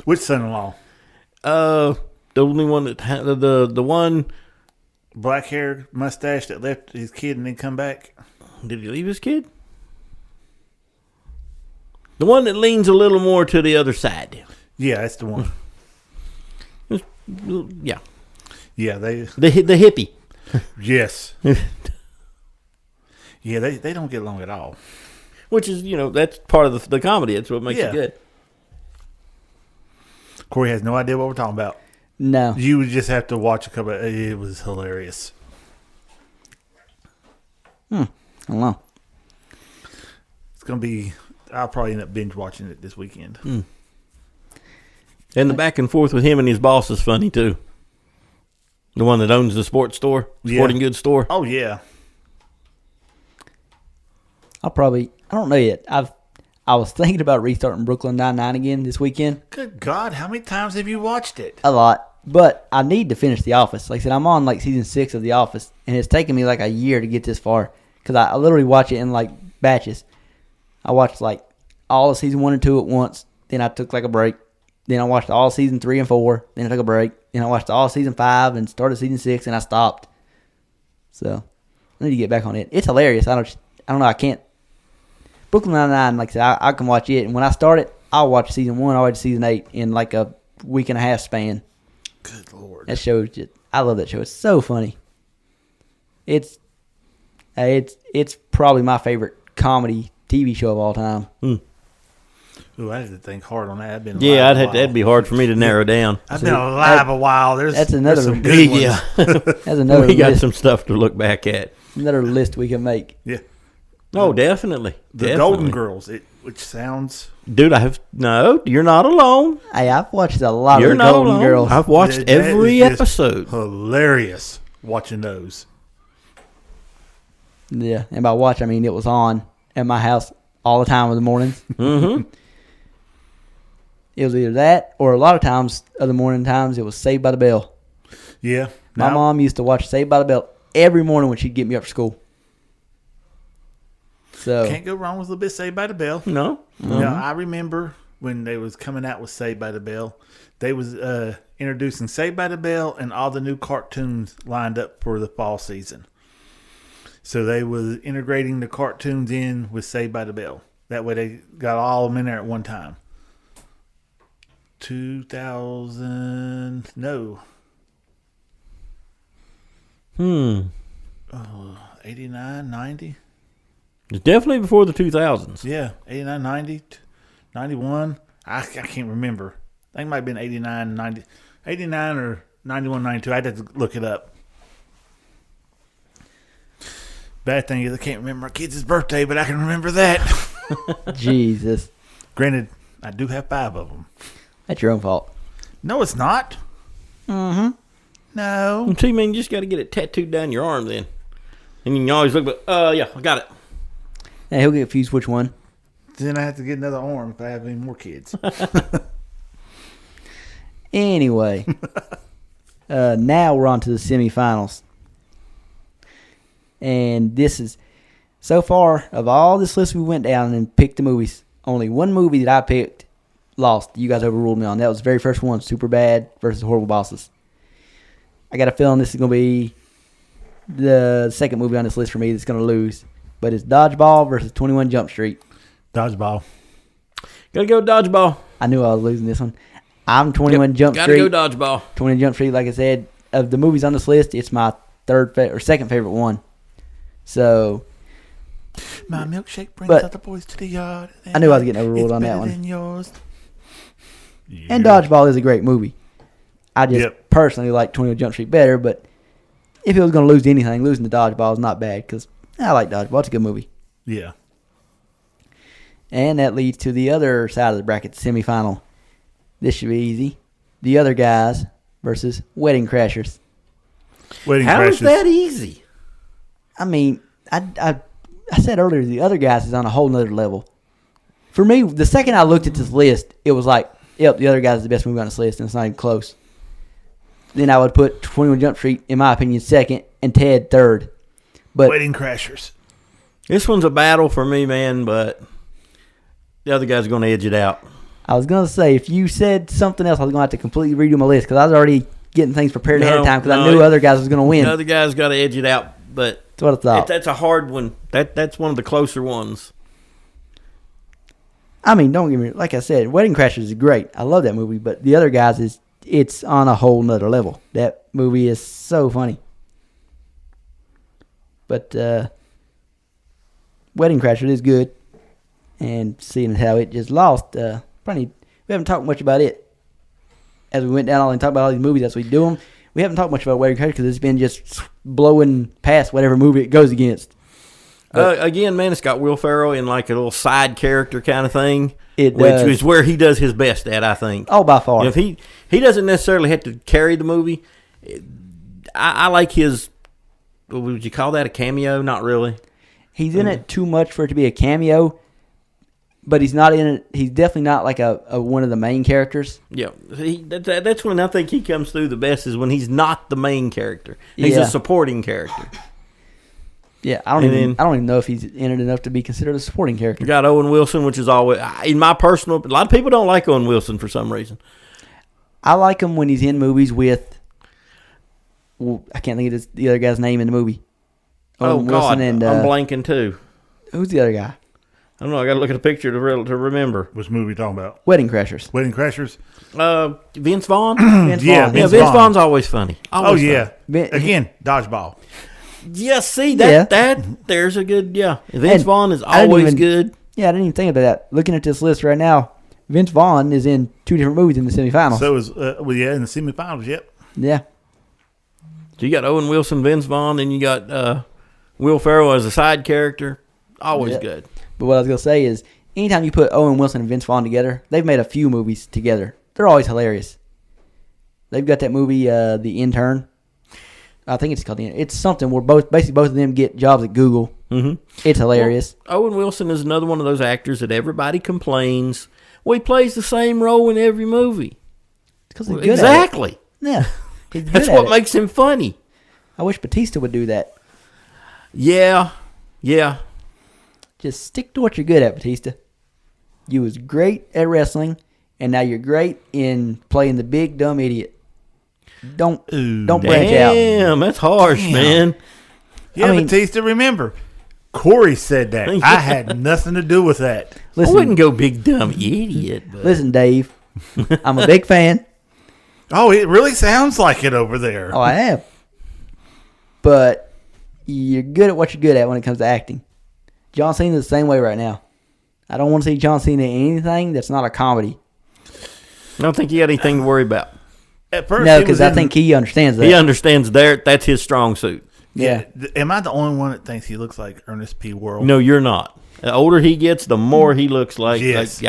Which son-in-law? The only one that the one. Black hair, mustache that left his kid and then come back. Did he leave his kid? The one that leans a little more to the other side. Yeah, that's the one. Yeah. Yeah, the hippie. Yes. Yeah, they don't get along at all. Which is, that's part of the comedy. That's what makes it good. Corey has no idea what we're talking about. No. You would just have to watch a couple. It was hilarious. I don't know. It's going to be... I'll probably end up binge watching it this weekend. And the back and forth with him and his boss is funny, too. The one that owns the sporting goods store. Oh, yeah. I don't know yet. I was thinking about restarting Brooklyn Nine-Nine again this weekend. Good God, how many times have you watched it? A lot. But I need to finish The Office. Like I said, I'm on like season 6 of The Office, and it's taken me like a year to get this far. Because I literally watch it in like batches. I watched like all of season 1 and 2 at once. Then I took like a break. Then I watched all season 3 and 4. Then I took a break. Then I watched all season 5 and started season 6, and I stopped. So I need to get back on it. It's hilarious. I don't know. I can't. Brooklyn Nine-Nine, like I said, I can watch it. And when I start it, I'll watch season 1 all the way to season 8 in like a week and a half span. Good Lord. That show, I love that show. It's so funny. It's probably my favorite comedy TV show of all time. Ooh, I had to think hard on that. That'd be hard for me to narrow down. I've been alive a while. That's another some good ones. Yeah. That's another we got list. some stuff to look back at. Another list we can make. Yeah. Oh, definitely. The Golden Girls, which sounds... Dude, you're not alone. Hey, I've watched a lot You're of the not Golden alone. Girls. I've watched every episode. Hilarious watching those. Yeah, and by watch, I mean it was on at my house all the time in the mornings. Mm-hmm. It was either that or a lot of times, other morning times, it was Saved by the Bell. Yeah. My mom used to watch Saved by the Bell every morning when she'd get me up for school. So can't go wrong with a little bit Saved by the Bell. No. Mm-hmm. Yeah, I remember when they was coming out with Saved by the Bell, they was introducing Saved by the Bell and all the new cartoons lined up for the fall season. So they was integrating the cartoons in with Saved by the Bell. That way they got all of them in there at one time. 2000, no. 89, 90? It's definitely before the 2000s. Yeah, 89, 90, 91. I can't remember. I think it might have been 89, 90, 89 or 91, 92. I'd have to look it up. Bad thing is I can't remember my kid's birthday, but I can remember that. Jesus. Granted, I do have 5 of them. That's your own fault. No, it's not. Mm-hmm. No. See, man, you just got to get it tattooed down your arm then. And you can always look, yeah, I got it. Hey, he'll get confused which one. Then I have to get another arm if I have any more kids. Anyway, now we're on to the semifinals. And this is, so far, of all this list we went down and picked the movies, only one movie that I picked lost. You guys overruled me on. That was the very first one, Superbad versus Horrible Bosses. I got a feeling this is going to be the second movie on this list for me that's going to lose. But it's Dodgeball versus 21 Jump Street. Dodgeball. Gotta go Dodgeball. I knew I was losing this one. I'm 21 Jump Street. Gotta go Dodgeball. 21 Jump Street, like I said, of the movies on this list, it's my second favorite one. So, my milkshake brings out the boys to the yard. I knew I was getting overruled on that one. Than yours. Yeah. And Dodgeball is a great movie. I just personally like 21 Jump Street better, but if it was going to lose to anything, losing to Dodgeball is not bad because I like Dodgeball. It's a good movie. Yeah. And that leads to the other side of the bracket, semifinal. This should be easy. The Other Guys versus Wedding Crashers. How is that easy? I mean, I said earlier, The Other Guys is on a whole nother level. For me, the second I looked at this list, it was like, yep, The Other Guys is the best movie on this list, and it's not even close. Then I would put 21 Jump Street, in my opinion, second, and Ted third. But Wedding Crashers. This one's a battle for me, man, but the other guy's going to edge it out. I was going to say, if you said something else, I was going to have to completely redo my list because I was already getting things prepared ahead of time because I knew Other Guys was going to win. The other guy's got to edge it out, but that's what I thought. That's a hard one. That's one of the closer ones. I mean, don't get me, like I said, Wedding Crashers is great. I love that movie, but The Other Guys it's on a whole nother level. That movie is so funny. But Wedding Crashers is good. and seeing how it just lost. We haven't talked much about it as we went down and talked about all these movies as we do them. We haven't talked much about Weighted Coach because it's been just blowing past whatever movie it goes against. Again, man, it's got Will Ferrell in like a little side character kind of thing, which is where he does his best at, I think. Oh, by far. If he doesn't necessarily have to carry the movie. I like his. Would you call that a cameo? Not really. He's in it too much for it to be a cameo, but he's not in it. He's definitely not like a one of the main characters. Yeah, that's when I think he comes through the best is when he's not the main character. He's a supporting character. Yeah, I don't even know if he's in it enough to be considered a supporting character. You got Owen Wilson, which is always, in my personal, a lot of people don't like Owen Wilson for some reason. I like him when he's in movies with, I can't think of the other guy's name in the movie. Owen Wilson and I'm blanking too. Who's the other guy? I don't know. I got to look at a picture to remember. Which movie are you talking about? Wedding Crashers. Wedding Crashers. Vince Vaughn. Vince Vaughn's always funny. Always funny. Again, dodgeball. Yeah, see that there's a good Vince Vaughn is always good. Yeah, I didn't even think about that. Looking at this list right now, Vince Vaughn is in 2 different movies in the semifinals. So is in the semifinals. Yep. Yeah. So you got Owen Wilson, Vince Vaughn, and you got Will Ferrell as a side character. Always good. But what I was gonna say is, anytime you put Owen Wilson and Vince Vaughn together, they've made a few movies together. They're always hilarious. They've got that movie, The Intern. I think it's called The Intern. It's something where both of them get jobs at Google. Mm-hmm. It's hilarious. Well, Owen Wilson is another one of those actors that everybody complains. Well, he plays the same role in every movie. Because he's good exactly. At it. Yeah. He's good That's what makes him funny. I wish Batista would do that. Yeah. Just stick to what you're good at, Batista. You was great at wrestling, and now you're great in playing the big dumb idiot. Don't branch out. Damn, that's harsh, man. Yeah, Batista, remember, Corey said that. I had nothing to do with that. Listen, I wouldn't go big dumb idiot. But. Listen, Dave, I'm a big fan. Oh, it really sounds like it over there. Oh, I am. But you're good at what you're good at when it comes to acting. John Cena's the same way right now. I don't want to see John Cena in anything that's not a comedy. I don't think he had anything to worry about. At first, no, because I think he understands that. He understands that's his strong suit. Yeah. Am I the only one that thinks he looks like Ernest P. Worrell? No, you're not. The older he gets, the more he looks like. Yes.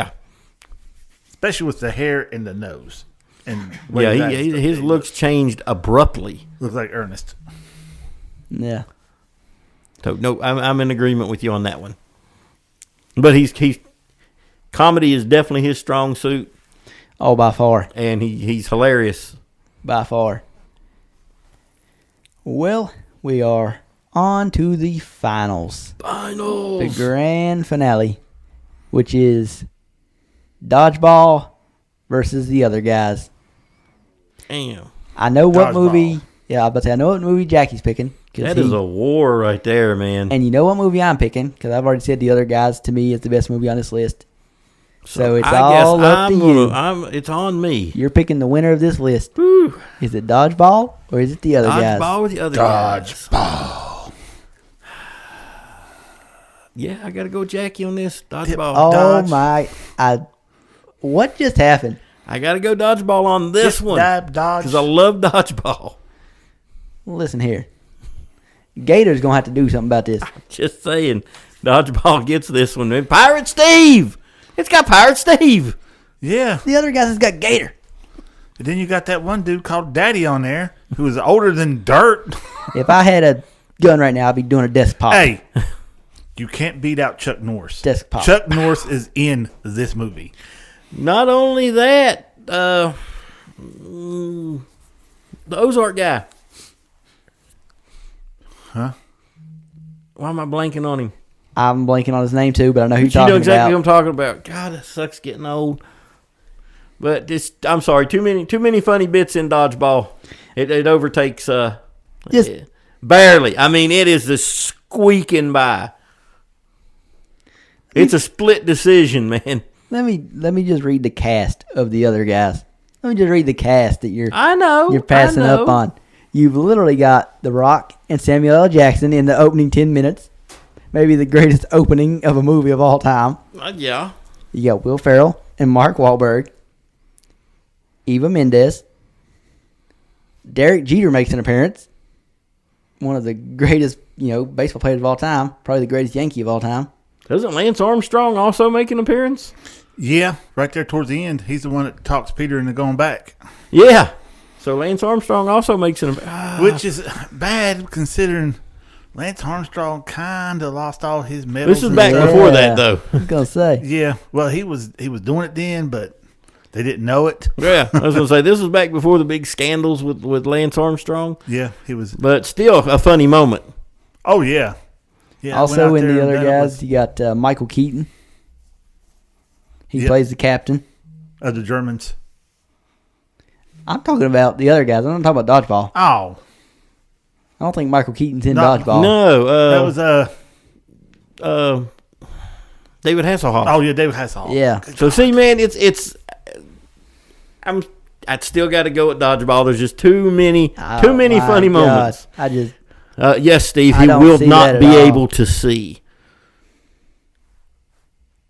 Especially with the hair and the nose. And his looks changed abruptly. Looks like Ernest. Yeah. So no, I'm in agreement with you on that one. But he's comedy is definitely his strong suit. Oh, by far. And he's hilarious. By far. Well, we are on to the finals. The grand finale, which is Dodgeball versus the other guys. Damn. I know what movie. Yeah, I was about to say, I know what movie Jackie's picking. That is a war right there, man. And you know what movie I'm picking, because I've already said the other guys, to me, is the best movie on this list. So it's all up to you. It's on me. You're picking the winner of this list. Woo. Is it Dodgeball or is it the other guys? Dodgeball or the other guys? Dodgeball. Yeah, I got to go Jackie on this. Dodgeball. Oh, my. What just happened? I got to go Dodgeball on this one. Because I love Dodgeball. Listen here. Gator's going to have to do something about this. I'm just saying. Dodgeball gets this one. Man. Pirate Steve. It's got Pirate Steve. Yeah. The other guys has got Gator. And then you got that one dude called Daddy on there who is older than dirt. If I had a gun right now, I'd be doing a desk pop. Hey, you can't beat out Chuck Norris. Desk pop. Chuck Norris is in this movie. Not only that, the Ozark guy. Huh? Why am I blanking on him? I'm blanking on his name too, but I know who you're talking about. You know exactly who I'm talking about. God, that sucks getting old. But I'm sorry, too many funny bits in Dodgeball. It overtakes just barely. I mean, it is just squeaking by. It's a split decision, man. Let me just read the cast of the other guys. Let me just read the cast that you're passing up on. You've literally got The Rock and Samuel L. Jackson in the opening 10 minutes. maybe the greatest opening of a movie of all time. Yeah. You got Will Ferrell and Mark Wahlberg. Eva Mendes. Derek Jeter makes an appearance. One of the greatest, baseball players of all time. Probably the greatest Yankee of all time. Doesn't Lance Armstrong also make an appearance? Yeah, right there towards the end. He's the one that talks Peter into going back. Yeah. So Lance Armstrong also makes an appearance. Which is bad considering Lance Armstrong kind of lost all his medals. This is back before that, though. I was going to say. Yeah, well, he was doing it then, but they didn't know it. Yeah, I was going to say, this was back before the big scandals with Lance Armstrong. Yeah, he was. But still a funny moment. Oh, yeah. Yeah. Also in the other guys, you got Michael Keaton. He plays the captain. Of the Germans. I'm talking about the other guys. I'm not talking about dodgeball. Oh. I don't think Michael Keaton's in dodgeball. No. That was David Hasselhoff. Oh, yeah, David Hasselhoff. Yeah. So see, man, I'd still got to go with dodgeball. There's just too many funny moments. Yes, Steve, he will not be able to see.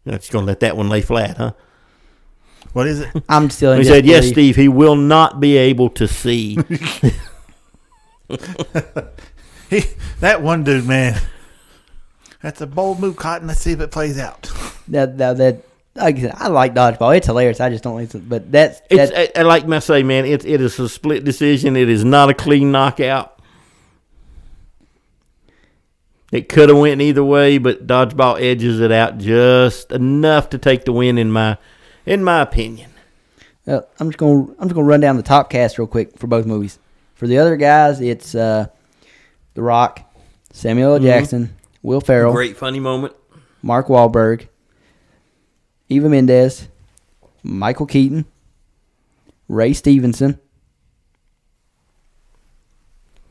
I'm just gonna let that one lay flat, huh? What is it? I'm still in He said, yes, Steve, he will not be able to see. That one dude, man. That's a bold move, Cotton. Let's see if it plays out. That like I said, I like dodgeball. It's hilarious. I just don't like it. But that's like I say, man, it is a split decision. It is not a clean knockout. It could have went either way, but dodgeball edges it out just enough to take the win in my opinion. I'm just gonna run down the top cast real quick for both movies. For the other guys, it's The Rock, Samuel L. Jackson, Will Ferrell, Great funny moment, Mark Wahlberg, Eva Mendes, Michael Keaton, Ray Stevenson,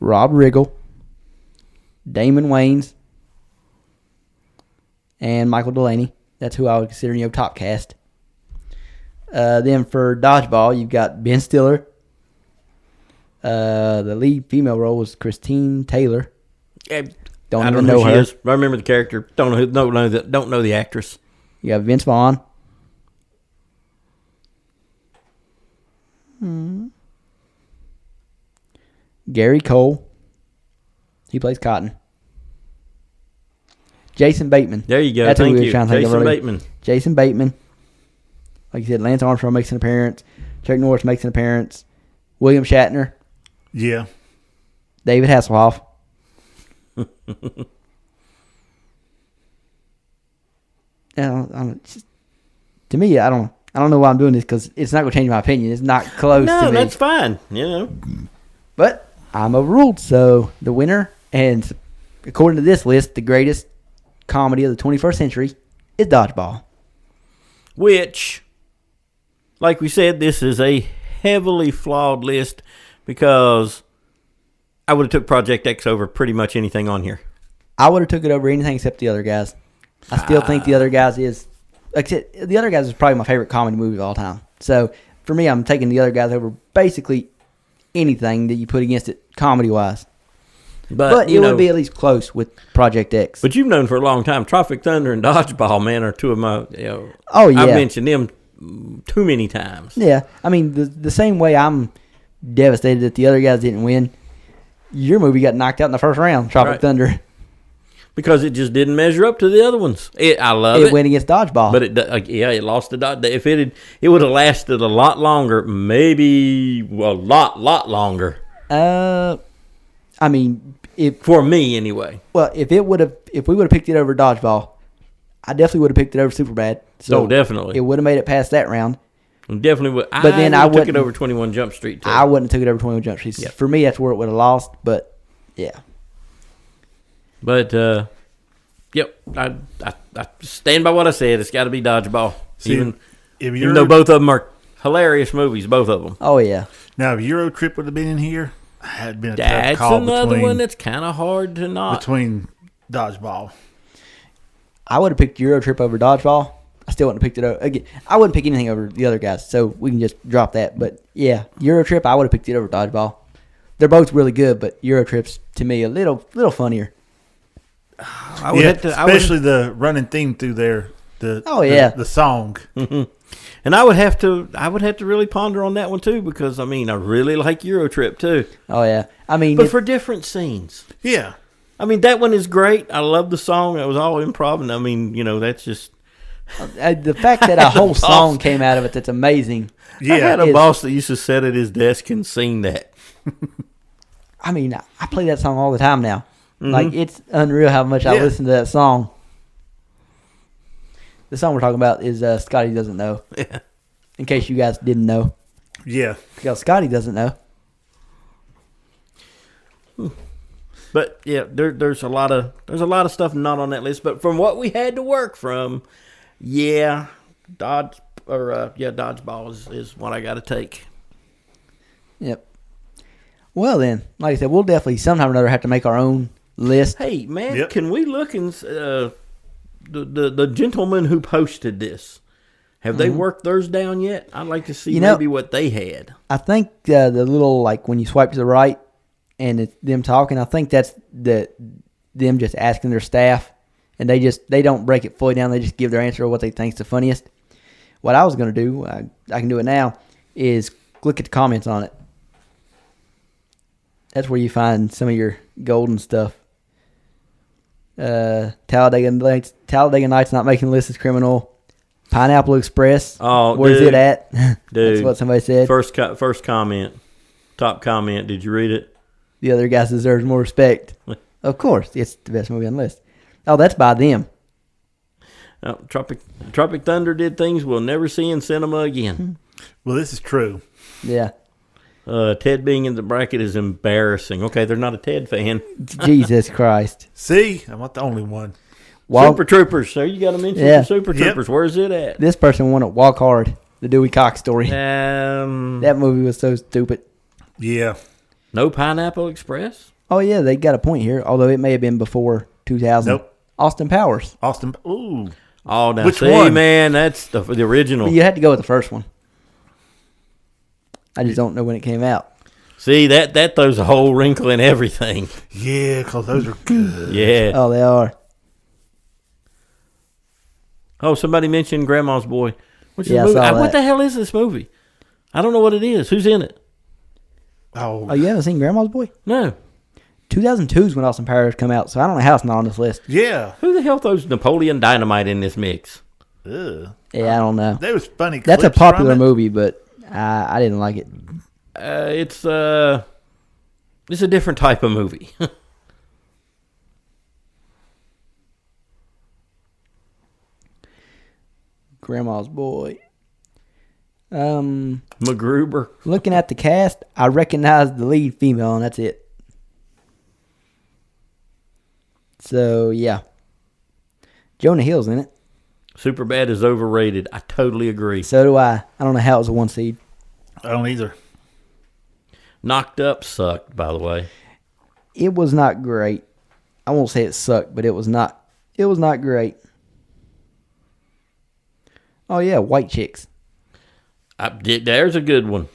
Rob Riggle, Damon Wayans, and Michael Delaney. That's who I would consider, top cast. Then for dodgeball, you've got Ben Stiller. The lead female role was Christine Taylor. Don't even know her. I remember the character. Don't know the actress. You got Vince Vaughn. Gary Cole. He plays Cotton. Jason Bateman. There you go. That's Thank who we you. were trying to think Jason of earlier. Bateman. Jason Bateman. Like you said, Lance Armstrong makes an appearance. Chuck Norris makes an appearance. William Shatner. Yeah. David Hasselhoff. To me, I don't know why I'm doing this because it's not going to change my opinion. It's not close to me. No, that's fine. But I'm overruled. So the winner, and according to this list, the greatest comedy of the 21st century is Dodgeball. Which, like we said, this is a heavily flawed list because I would have took Project X over pretty much anything on here. I would have took it over anything except The Other Guys. I still think The Other Guys is, like I said, The Other Guys is probably my favorite comedy movie of all time. So for me, I'm taking The Other Guys over basically anything that you put against it comedy-wise. But it would be at least close with Project X. But you've known for a long time, Tropic Thunder and Dodgeball, man, are two of my. Oh yeah, I've mentioned them too many times. Yeah, I mean the same way I'm devastated that The Other Guys didn't win. Your movie got knocked out in the first round, Tropic Thunder, because it just didn't measure up to the other ones. I love it. It went against Dodgeball, but it lost the dodge. If it would have lasted a lot longer, maybe a lot longer. I mean, for me anyway. Well, if we would have picked it over Dodgeball, I definitely would have picked it over Superbad. So definitely, it would have made it past that round. Definitely would. But then I took it over 21 Jump Street too. I wouldn't have took it over 21 Jump Street. Yep. For me, that's where it would have lost. But yeah. But yep, I stand by what I said. It's got to be Dodgeball. See, even though both of them are hilarious movies, both of them. Oh yeah. Now, if Euro Trip would have been in here, had been a that's tough call another one that's kind of hard to not between Dodgeball. I would have picked Euro Trip over Dodgeball. I still wouldn't have picked it over. Again, I wouldn't pick anything over the other guys, so we can just drop that. But yeah, Euro Trip, I would have picked it over Dodgeball. They're both really good, but Euro Trip's to me a little funnier. I would have to, especially the running theme through there. The song. Mm-hmm. And I would have to really ponder on that one too, because I really like Eurotrip too. Oh yeah, but for different scenes. Yeah, that one is great. I love the song. It was all improv, and that's just the fact that a whole song came out of it. That's amazing. Yeah, I had a boss that used to sit at his desk and sing that. I play that song all the time now. Mm-hmm. Like, it's unreal how much I listen to that song. The song we're talking about is Scotty Doesn't Know. Yeah. In case you guys didn't know. Yeah. Because Scotty doesn't know. But yeah, there's a lot of stuff not on that list. But from what we had to work from, dodgeball is what I got to take. Yep. Well then, like I said, we'll definitely sometime or another have to make our own list. Hey man, Can we look and the gentleman who posted this? Have they worked theirs down yet? I'd like to see maybe what they had. I think the little, like, when you swipe to the right and it's them talking, I think that's them just asking their staff, and they don't break it fully down. They just give their answer of what they think's the funniest. What I was going to do, I can do it now, is look at the comments on it. That's where you find some of your golden stuff. Talladega Nights not making the list is criminal. Pineapple Express. Oh, where's it at? Dude, that's what somebody said. First comment, top comment. Did you read it? The other guy deserves more respect. Of course, it's the best movie on the list. Oh, that's by them. Tropic Thunder did things we'll never see in cinema again. Well, this is true. Yeah. Ted being in the bracket is embarrassing. Okay, they're not a Ted fan. Jesus Christ. See, I'm not the only one. Super Troopers. So you got to mention the Super Troopers. Where's it at? This person wanted Walk Hard, the Dewey Cox story. That movie was so stupid. Yeah. No Pineapple Express? Oh, yeah, they got a point here, although it may have been before 2000. Nope. Austin Powers. Ooh. Oh, now which see, one? Man, that's the original. Well, you had to go with the first one. I just don't know when it came out. See, that throws a whole wrinkle in everything. Yeah, because those are good. Yeah. Oh, they are. Oh, somebody mentioned Grandma's Boy. Which Yeah, is movie. I saw that. What the hell is this movie? I don't know what it is. Who's in it? Oh, you haven't seen Grandma's Boy? No. 2002 is when Austin Powers come out, so I don't know how it's not on this list. Yeah. Who the hell throws Napoleon Dynamite in this mix? Ugh. Yeah, I don't know. There was funny That's a clips popular from it. movie, but I didn't like it. It's a different type of movie. Grandma's Boy. MacGruber. Looking at the cast, I recognize the lead female, and that's it. So, yeah. Jonah Hill's in it. Superbad is overrated. I totally agree. So do I. I don't know how it was a 1 seed. I don't either. Knocked Up sucked, by the way. It was not great. I won't say it sucked, but it was not great. Oh, yeah, White Chicks. There's a good one.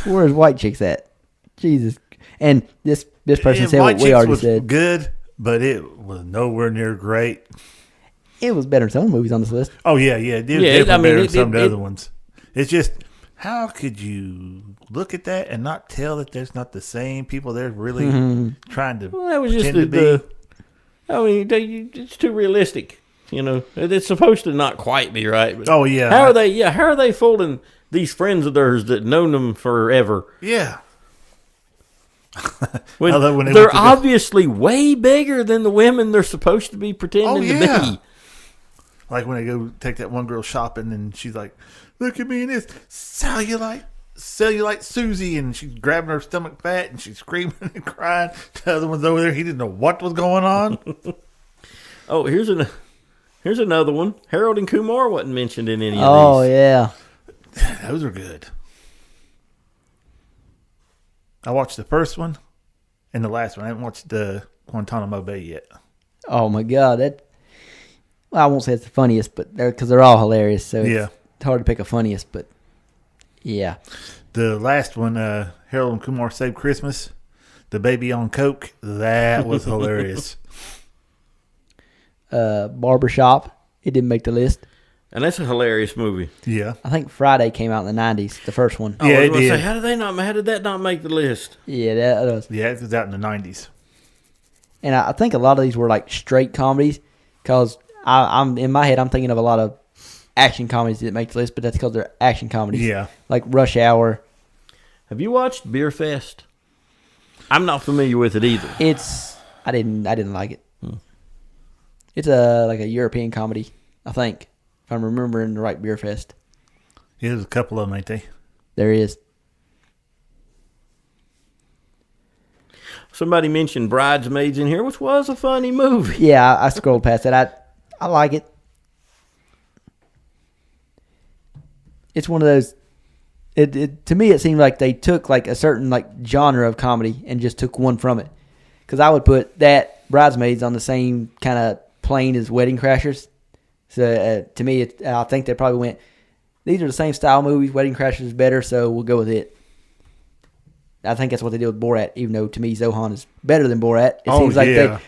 Where's White Chicks at? Jesus. And this person said White what we Chicks already was said. Good, but it was nowhere near great. It was better than some movies on this list. Oh, yeah. It did definitely better than some of the other ones. It's just, how could you look at that and not tell that there's not the same people there really trying to Well, that was just pretend to be? it's too realistic. It's supposed to not quite be right. But Oh, yeah. How are they fooling these friends of theirs that known them forever? Yeah. When I love when they they're look at obviously way bigger than the women they're supposed to be pretending to be. Like when they go take that one girl shopping and she's like, look at me in this cellulite Susie, and she's grabbing her stomach fat and she's screaming and crying. The other one's over there. He didn't know what was going on. Oh, here's another one. Harold and Kumar wasn't mentioned in any of these. Oh, yeah. Those are good. I watched the first one and the last one. I haven't watched the Guantanamo Bay yet. Oh, my God. I won't say it's the funniest, but because they're all hilarious, so it's hard to pick a funniest, but yeah. The last one, Harold and Kumar Save Christmas, the baby on coke, that was hilarious. Barbershop. It didn't make the list. And that's a hilarious movie. Yeah. I think Friday came out in the 90s, the first one. Oh, Yeah, I was it going to say, did. how did that not make the list? Yeah, that was. Yeah, it was out in the 90s. And I think a lot of these were like straight comedies because I'm in my head, I'm thinking of a lot of action comedies that make the list, but that's because they're action comedies. Yeah. Like Rush Hour. Have you watched Beer Fest? I'm not familiar with it either. I didn't like it. It's like a European comedy, I think, if I'm remembering the right. Beer Fest. Yeah, there's a couple of them, ain't they? There is. Somebody mentioned Bridesmaids in here, which was a funny movie. Yeah, I scrolled past that. I like it. It's one of those. It to me it seemed like they took like a certain like genre of comedy and just took one from it. Because I would put that Bridesmaids on the same kind of plane as Wedding Crashers. So to me, I think they probably went. These are the same style movies. Wedding Crashers is better, so we'll go with it. I think that's what they did with Borat, even though to me Zohan is better than Borat. It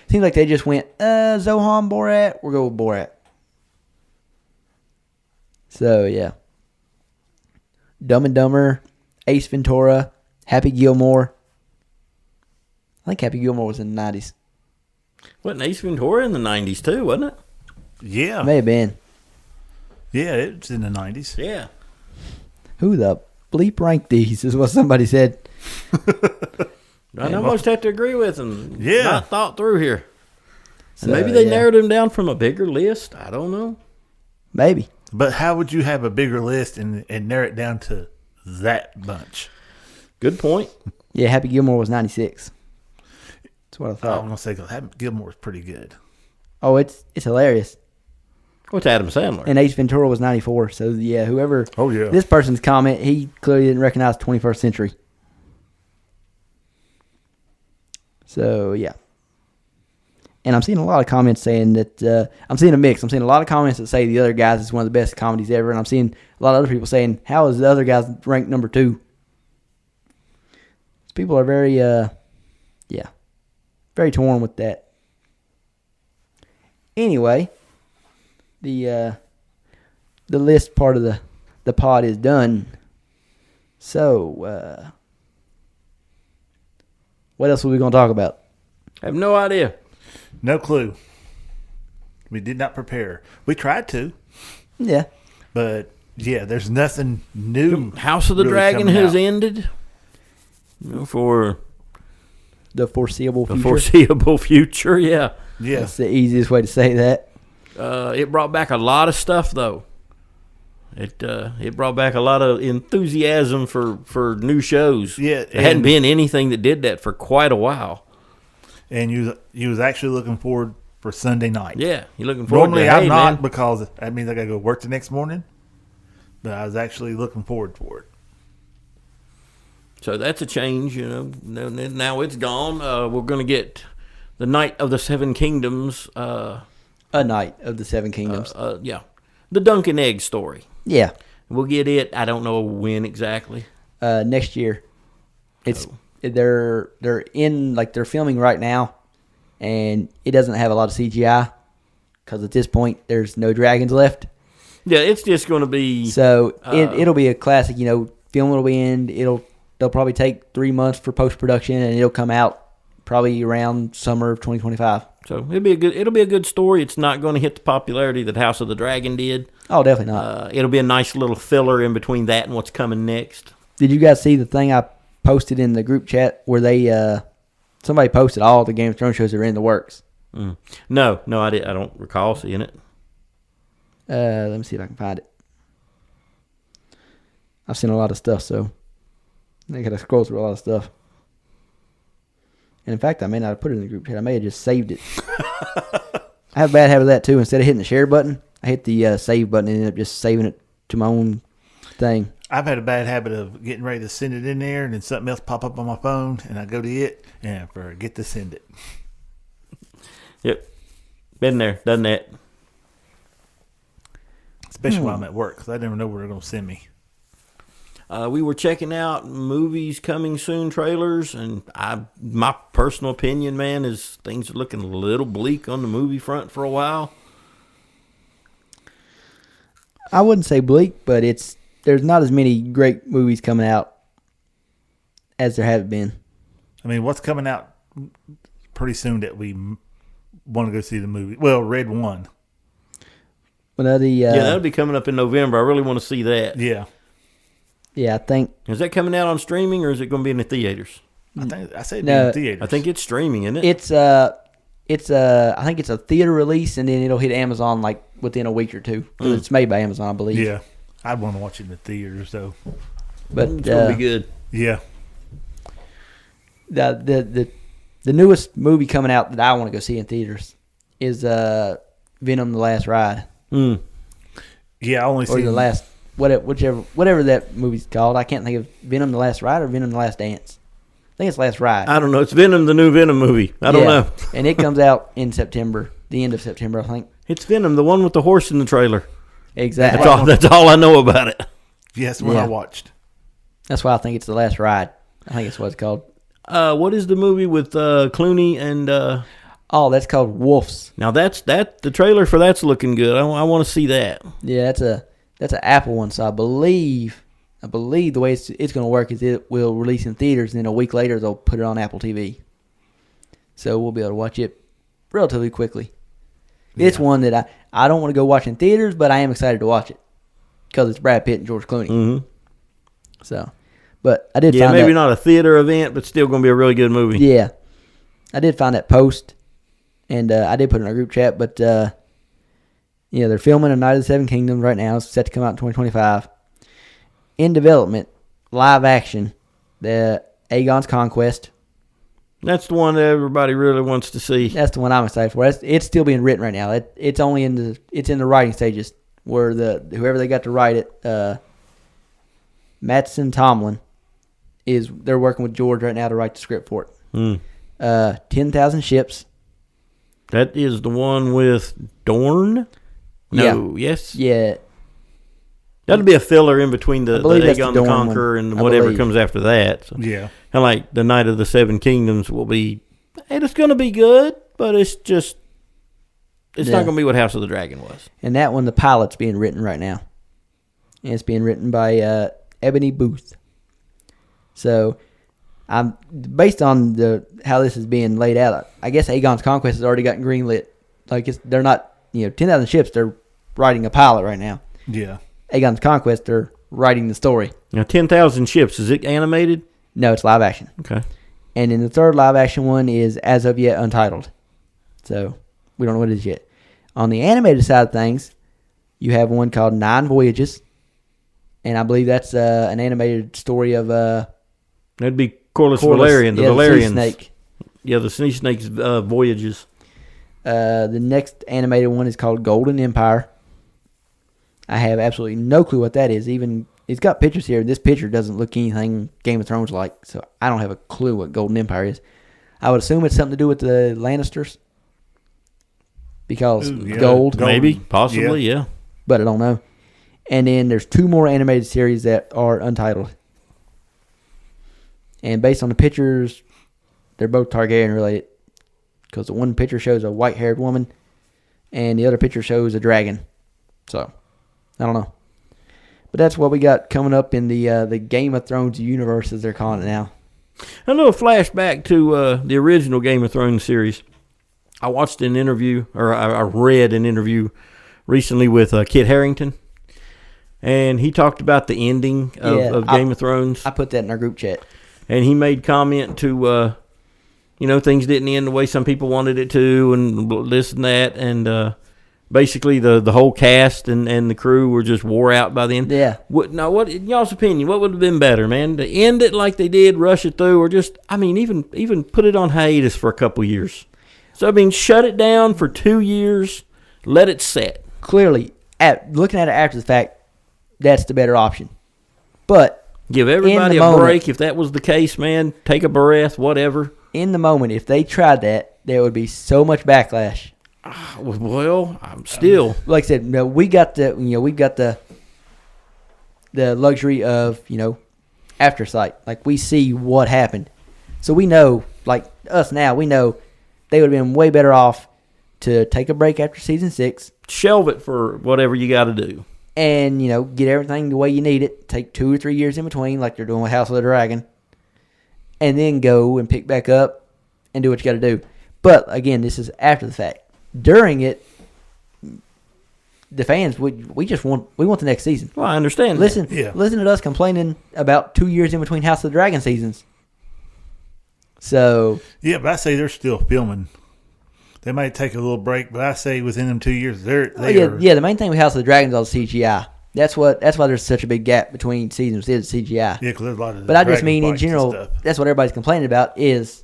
seems like they just went Zohan, Borat. We'll go with Borat. So yeah, Dumb and Dumber, Ace Ventura, Happy Gilmore. I think Happy Gilmore was in the 90s. Wasn't Ace Ventura in the 90s too, wasn't it? Yeah. May have been. Yeah, it's in the 90s. Yeah. Who the bleep ranked these is what somebody said. I almost have to agree with them. Yeah. Not thought through here. So, And maybe they narrowed them down from a bigger list. I don't know. Maybe. But how would you have a bigger list and narrow it down to that bunch? Good point. Yeah, Happy Gilmore was 96. That's what I I'm thought. going to say Gilmore's pretty good. Oh, it's hilarious. What's Adam Sandler? And Ace Ventura was 94. So, yeah, whoever... Oh, yeah. This person's comment, he clearly didn't recognize 21st Century. So, yeah. And I'm seeing a lot of comments saying that... I'm seeing a mix. I'm seeing a lot of comments that say The Other Guys is one of the best comedies ever. And I'm seeing a lot of other people saying, how is The Other Guys ranked number 2? People are very... very torn with that. Anyway... The list part of the pod is done. So, what else are we going to talk about? I have no idea. No clue. We did not prepare. We tried to. Yeah. But, yeah, there's nothing new. House of the really Dragon coming has out. ended. For The foreseeable future. the foreseeable future, yeah. Yeah. That's the easiest way to say that. It brought back a lot of stuff, though. It brought back a lot of enthusiasm for new shows. Yeah, There hadn't been anything that did that for quite a while. And you was actually looking forward for Sunday night. Yeah, you're looking forward Normally to I'm hey, not man. because that means I got to go work the next morning. But I was actually looking forward for it. So that's a change, you know. Now it's gone. We're going to get the Night of the Seven Kingdoms. A Night of the Seven Kingdoms. Yeah, the Duncan Egg story. Yeah. We'll get it. I don't know when exactly. Next year. It's they're in they're filming right now, and it doesn't have a lot of CGI because at this point there's no dragons left. Yeah, it's just going to be. So it'll be a classic. Film will be in. They'll probably take 3 months for post production, and it'll come out probably around summer of 2025. So it'll be a good story. It's not going to hit the popularity that House of the Dragon did. Oh, definitely not. It'll be a nice little filler in between that and what's coming next. Did you guys see the thing I posted in the group chat where they somebody posted all the Game of Thrones shows that are in the works? No, I don't recall seeing it. Let me see if I can find it. I've seen a lot of stuff, so I got to scroll through a lot of stuff. And in fact, I may not have put it in the group chat. I may have just saved it. I have a bad habit of that too. Instead of hitting the share button, I hit the save button and end up just saving it to my own thing. I've had a bad habit of getting ready to send it in there, and then something else pop up on my phone, and I go to it and I forget to send it. Yep, been there, done that. Especially when I'm at work, because I never know where they're going to send me. We were checking out movies coming soon trailers, and my personal opinion, man, is things are looking a little bleak on the movie front for a while. I wouldn't say bleak, but there's not as many great movies coming out as there have been. I mean, what's coming out pretty soon that we want to go see the movie? Well, Red One. Well, that'll be coming up in November. I really want to see that. Yeah. Yeah, I think. Is that coming out on streaming, or is it going to be in the theaters? I said in the theaters. I think it's streaming, isn't it? I think it's a theater release, and then it'll hit Amazon like within a week or two. It's made by Amazon, I believe. Yeah, I'd want to watch it in the theaters though. But it's gonna be good. Yeah. The newest movie coming out that I want to go see in theaters is Venom: The Last Ride. Yeah, I only see the last whatever that movie's called. I can't think of Venom: The Last Ride or Venom: The Last Dance. I think it's Last Ride. I don't know. It's Venom, the new Venom movie. I don't know. And it comes out in September, the end of September, I think. It's Venom, the one with the horse in the trailer. Exactly. That's all I know about it. Yes, what I watched. That's why I think it's The Last Ride. I think it's what it's called. What is the movie with Clooney and? Oh, that's called Wolves. Now the trailer for that's looking good. I want to see that. Yeah, that's an Apple one. So I believe the way it's going to work is it will release in theaters, and then a week later they'll put it on Apple TV. So we'll be able to watch it relatively quickly. Yeah. It's one that I don't want to go watch in theaters, but I am excited to watch it because it's Brad Pitt and George Clooney. Mm-hmm. So, but I did find maybe not a theater event, but still going to be a really good movie. Yeah, I did find that post, and I did put it in our group chat. But they're filming A Night of the Seven Kingdoms right now. It's set to come out in 2025. In development, live action, the Aegon's Conquest. That's the one that everybody really wants to see. That's the one I'm excited for. It's still being written right now. It's only in the writing stages where whoever they got to write it, Mattson Tomlin, they're working with George right now to write the script for it. 10,000 Ships. That is the one with Dorne? No, yeah. Yes? Yeah. That'll be a filler in between the Aegon the Conqueror and whatever comes after that. So. Yeah. And like the Night of the Seven Kingdoms will be, it's going to be good, but it's not going to be what House of the Dragon was. And that one, the pilot's being written right now. And it's being written by Ebony Booth. So, I'm based on how this is being laid out, I guess Aegon's Conquest has already gotten greenlit. Like they're not, 10,000 Ships, they're writing a pilot right now. Yeah. Aegon's Conquest, they're writing the story. Now, 10,000 Ships, is it animated? No, it's live action. Okay. And then the third live action one is as of yet untitled. So, we don't know what it is yet. On the animated side of things, you have one called 9 Voyages. And I believe that's an animated story of... That'd be Corlys Velaryon, the Valyrians. The sea snake. Yeah, the sea snake's voyages. The next animated one is called Golden Empire. I have absolutely no clue what that is. Even it's got pictures here. This picture doesn't look anything Game of Thrones like, so I don't have a clue what Golden Empire is. I would assume it's something to do with the Lannisters because gold. Maybe, possibly, yeah. But I don't know. And then there's 2 more animated series that are untitled. And based on the pictures, they're both Targaryen related. Because the one picture shows a white-haired woman, and the other picture shows a dragon. So, I don't know. But that's what we got coming up in the Game of Thrones universe, as they're calling it now. A little flashback to the original Game of Thrones series. I watched an interview, or I read an interview recently with Kit Harington. And he talked about the ending of Game of Thrones. I put that in our group chat. And he made comment to, things didn't end the way some people wanted it to, and this and that. And basically the whole cast and the crew were just wore out by the end. Yeah. What in y'all's opinion, what would have been better, man? To end it like they did, rush it through, or just, even put it on hiatus for a couple years. So, shut it down for 2 years, let it set. Clearly, looking at it after the fact, that's the better option. But give everybody a break. If that was the case, man, take a breath, whatever. In the moment, if they tried that, there would be so much backlash. Well, I'm still like I said. We got the luxury of after sight. Like, we see what happened. So we know, like us now, we know they would have been way better off to take a break after season 6. Shelve it for whatever you got to do. And, get everything the way you need it. Take 2 or 3 years in between, like they're doing with House of the Dragon. And then go and pick back up and do what you got to do. But, again, this is after the fact. During it, the fans, we want the next season. Well, I understand. Listen to us complaining about 2 years in between House of the Dragon seasons. So. Yeah, but I say they're still filming. They might take a little break, but I say within them 2 years, they are. Yeah, the main thing with House of the Dragon is all the CGI. That's why there's such a big gap between seasons is CGI. Yeah, because there's a lot of. But I just mean in general, that's what everybody's complaining about is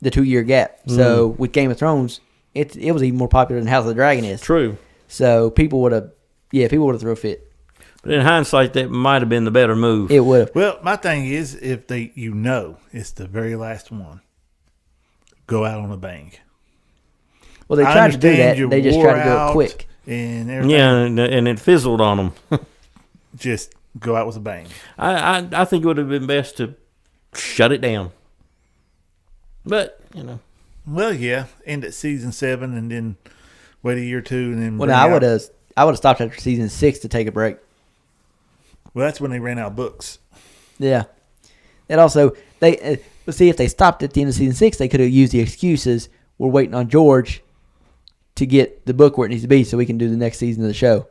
the 2 year gap. So with Game of Thrones, it was even more popular than House of the Dragon is. True. So people would have thrown a fit. But in hindsight, that might have been the better move. It would have. Well, my thing is, if it's the very last one, go out on a bang. Well, they tried to do that. They just tried to do it quick. And everything. Yeah, and it fizzled on them. Just go out with a bang. I think it would have been best to shut it down. But, Well, yeah, end at season 7 and then wait a year or 2 and then. Well, I would have stopped after season 6 to take a break. Well, that's when they ran out of books. Yeah. And also, see, if they stopped at the end of season 6, they could have used the excuses, we're waiting on George to get the book where it needs to be so we can do the next season of the show.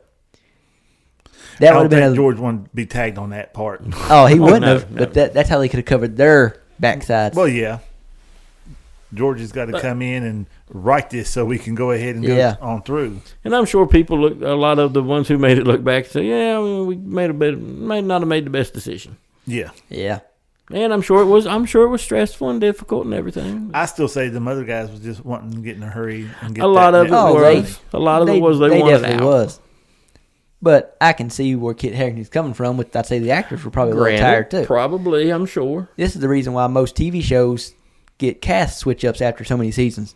That would have been George wanted to be tagged on that part. Oh, he wouldn't have. No. But that's how they could have covered their backsides. Well, yeah. George has got to come in and write this so we can go ahead and go on through. And I'm sure people a lot of the ones who made it look back and say, yeah, we may not have made the best decision. Yeah. Yeah. And I'm sure it was stressful and difficult and everything. I still say the other guys was just wanting to get in a hurry and get a lot of it was. A lot of it was they wanted definitely out. Was. But I can see where Kit Harington's coming from. With I'd say the actors were probably a little tired too. Probably, I'm sure. This is the reason why most TV shows get cast switch-ups after so many seasons.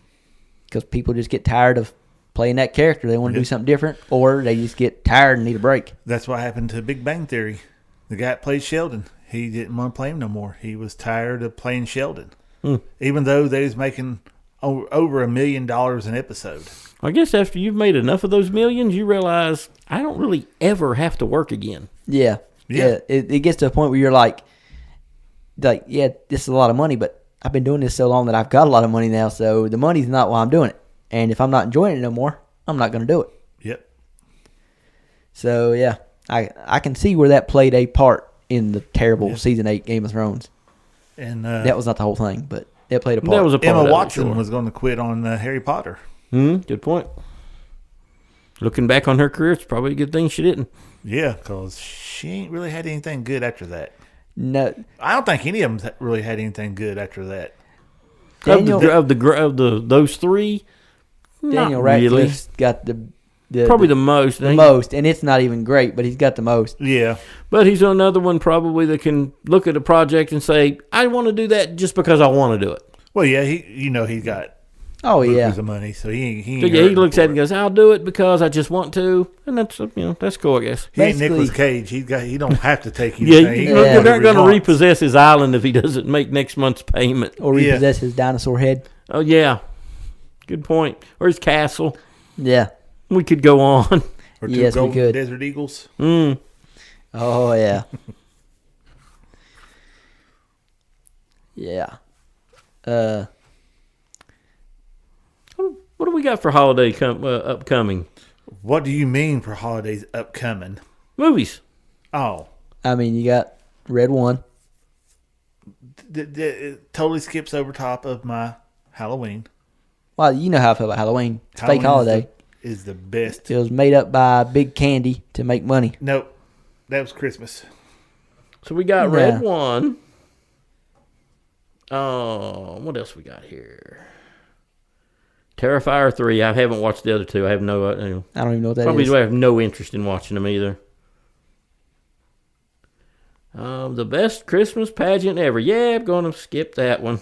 Because people just get tired of playing that character. They want to do something different, or they just get tired and need a break. That's what happened to Big Bang Theory. The guy that played Sheldon, he didn't want to play him no more. He was tired of playing Sheldon. Even though they was making over $1 million an episode. I guess after you've made enough of those millions, you realize I don't really ever have to work again. Yeah. It gets to a point where you're like, yeah, this is a lot of money, but I've been doing this so long that I've got a lot of money now, so the money's not why I'm doing it. And if I'm not enjoying it no more, I'm not going to do it. Yep. So, yeah, I can see where that played a part in the terrible Season 8 Game of Thrones. And that was not the whole thing, but it played a part. That was a part. Emma Watson was going to quit on Harry Potter. Good point. Looking back on her career, it's probably a good thing she didn't. Yeah, because she ain't really had anything good after that. No, I don't think any of them really had anything good after that. Those three, Daniel really. Radcliffe's got probably the most. The most, and it's not even great, but he's got the most. Yeah. But he's another one probably that can look at a project and say, I want to do that just because I want to do it. Well, yeah, he's got of money, so he looks at it and goes, I'll do it because I just want to, and that's cool, I guess. He ain't Nicolas Cage. He don't have to take anything. You're not going to repossess his island if he doesn't make next month's payment. Or repossess his dinosaur head. Oh, yeah. Good point. Or his castle. Yeah. We could go on. Or two golden desert eagles. Oh, yeah. Yeah. What do we got for holiday upcoming? What do you mean for holidays upcoming? Movies. Oh. I mean, you got Red One. It totally skips over top of my Halloween. Well, you know how I feel about Halloween. It's a fake holiday. Is the best. It was made up by Big Candy to make money. Nope. That was Christmas. So we got Red One. Oh, what else we got here? Terrifier 3. I haven't watched the other two. I have no. I don't even know what that probably is. I have no interest in watching them either. The best Christmas pageant ever. Yeah, I'm going to skip that one.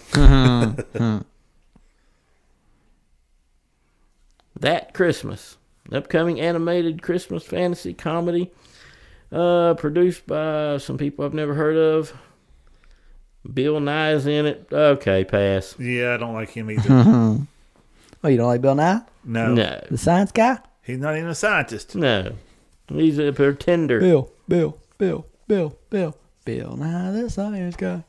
That Christmas. Upcoming animated Christmas fantasy comedy. Produced by some people I've never heard of. Bill Nye's in it. Okay, pass. Yeah, I don't like him either. Oh, you don't like Bill Nye? No. The science guy? He's not even a scientist. No. He's a pretender. Bill Nye, the science guy.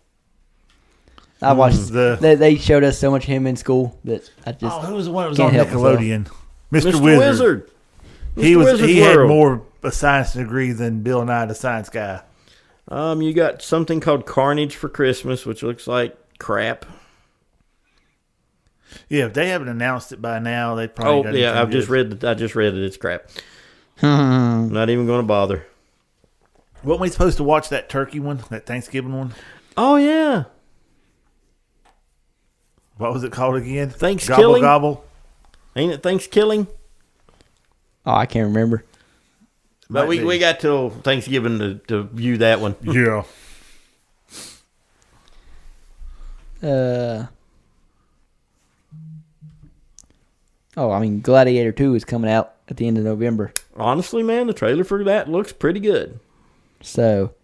I watched they showed us so much of him in school that I just who was the one that was on Nickelodeon? Mr. Wizard. He had more a science degree than Bill Nye the Science Guy. You got something called Carnage for Christmas, which looks like crap. Yeah, if they haven't announced it by now, they probably. I just read it. It's crap. Not even going to bother. Weren't we supposed to watch that turkey one, that Thanksgiving one? Oh yeah. What was it called again? Thanksgiving. Gobble. Ain't it Thanksgiving? Oh, I can't remember. But we got till Thanksgiving to view that one. Yeah. Gladiator 2 is coming out at the end of November. Honestly, man, the trailer for that looks pretty good. So,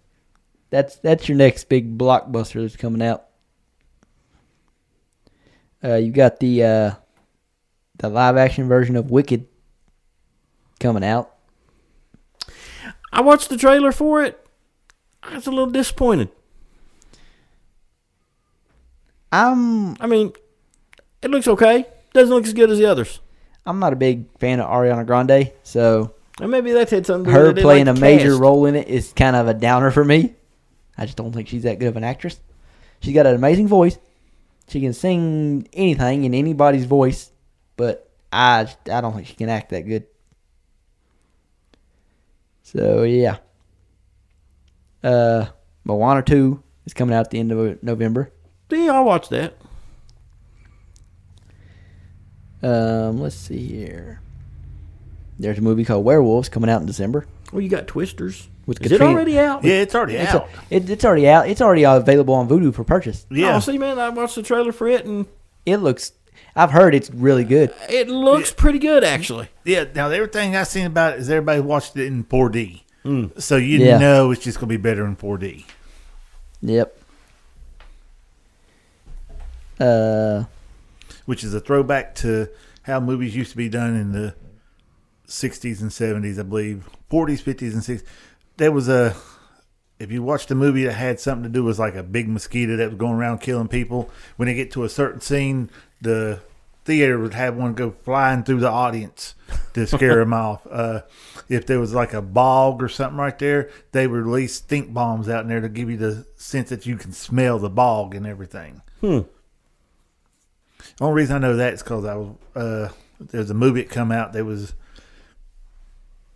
that's your next big blockbuster that's coming out. You got the live action version of Wicked coming out. I watched the trailer for it. I was a little disappointed. It looks okay. Doesn't look as good as the others. I'm not a big fan of Ariana Grande, so and maybe that's had something to do with her playing a major cast. role in it is kind of a downer for me. I just don't think she's that good of an actress. She's got an amazing voice. She can sing anything in anybody's voice, but I don't think she can act that good. So, yeah. Moana 2 is coming out at the end of November. Yeah, I'll watch that. Let's see here. There's a movie called Werewolves coming out in December. Well, you got Twisters. Is it already out? Yeah, it's already out. It's already out. It's already available on Vudu for purchase. Yeah. Oh, see, man, I watched the trailer for it, and it looks. I've heard it's really good. It looks pretty good, actually. Yeah. Now, everything I've seen about it is everybody watched it in 4D. So you know it's just going to be better in 4D. Yep. Which is a throwback to how movies used to be done in the 60s and 70s, I believe. 40s, 50s, and 60s. There was if you watched a movie that had something to do with like a big mosquito that was going around killing people, when they get to a certain scene, the theater would have one go flying through the audience to scare them off. If there was like a bog or something right there, they would release stink bombs out in there to give you the sense that you can smell the bog and everything. The only reason I know that is because there's a movie that come out that was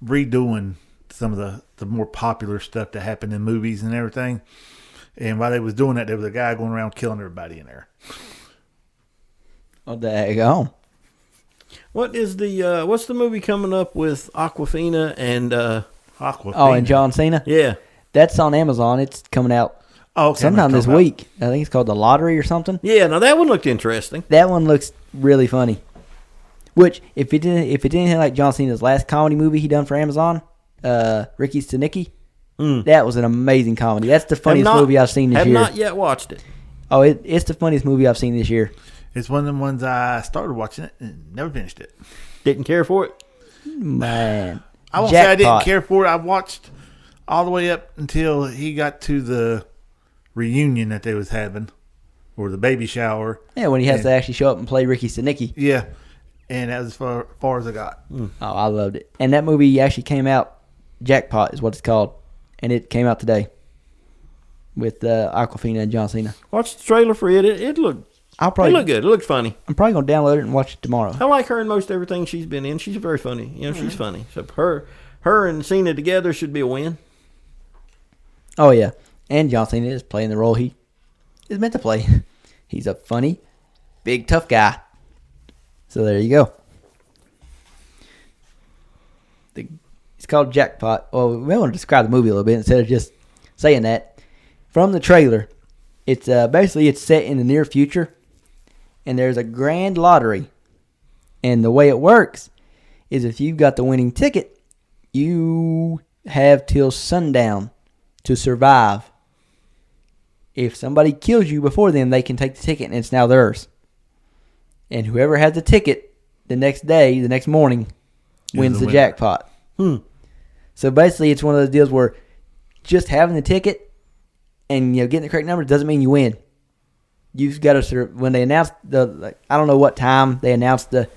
redoing some of the more popular stuff that happened in movies and everything. And while they was doing that, there was a guy going around killing everybody in there. Oh, there you go. What's the movie coming up with Awkwafina and Awkwafina? Oh, and John Cena? Yeah. That's on Amazon. It's coming out sometime this week. I think it's called The Lottery or something. Yeah, now that one looked interesting. That one looks really funny. Which, if it didn't anything like John Cena's last comedy movie he done for Amazon, Ricky's to Nicky, that was an amazing comedy. That's the funniest movie I've seen this year. Have not yet watched it. Oh, it's the funniest movie I've seen this year. It's one of them ones I started watching it and never finished it. Didn't care for it? Man. I won't say I didn't care for it. I watched all the way up until he got to the reunion that they was having, or the baby shower. Yeah, when he has to actually show up and play Ricky Stenicki. Yeah, and that was as far as I got. Oh, I loved it. And that movie actually came out, Jackpot is what it's called, and it came out today with Awkwafina and John Cena. Watched the trailer for it. It looked good. It looked funny. I'm probably going to download it and watch it tomorrow. I like her in most everything she's been in. She's very funny. She's funny. So her and Cena together should be a win. Oh, yeah. And John Cena is playing the role he is meant to play. He's a funny, big, tough guy. So there you go. It's called Jackpot. Well, we want to describe the movie a little bit instead of just saying that. From the trailer, it's basically it's set in the near future, and there's a grand lottery. And the way it works is if you've got the winning ticket, you have till sundown to survive. If somebody kills you before then, they can take the ticket and it's now theirs. And whoever has the ticket the next day, the next morning, wins the jackpot. So basically, it's one of those deals where just having the ticket and getting the correct numbers doesn't mean you win. You've got to when they announce I don't know what time they announced the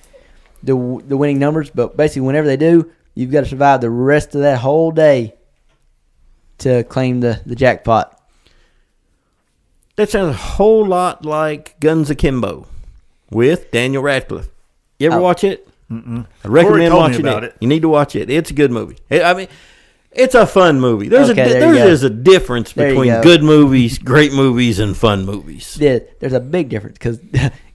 winning numbers, but basically whenever they do, you've got to survive the rest of that whole day to claim the jackpot. That sounds a whole lot like Guns Akimbo with Daniel Radcliffe. You ever watch it? Mm-mm. I recommend watching it. You need to watch it. It's a good movie. I mean, it's a fun movie. There's a difference between good movies, great movies, and fun movies. Yeah, there's a big difference because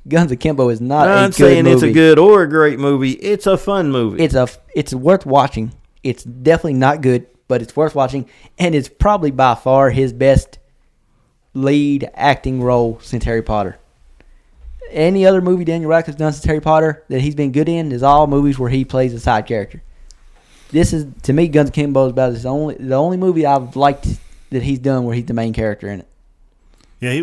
Guns Akimbo is not a good movie. I'm saying it's a good or a great movie. It's a fun movie. It's worth watching. It's definitely not good, but it's worth watching, and it's probably by far his best lead acting role since Harry Potter. Any other movie Daniel Radcliffe's done since Harry Potter that he's been good in is all movies where he plays a side character. This is, to me, Guns Akimbo is about the only movie I've liked that he's done where he's the main character in it. Yeah,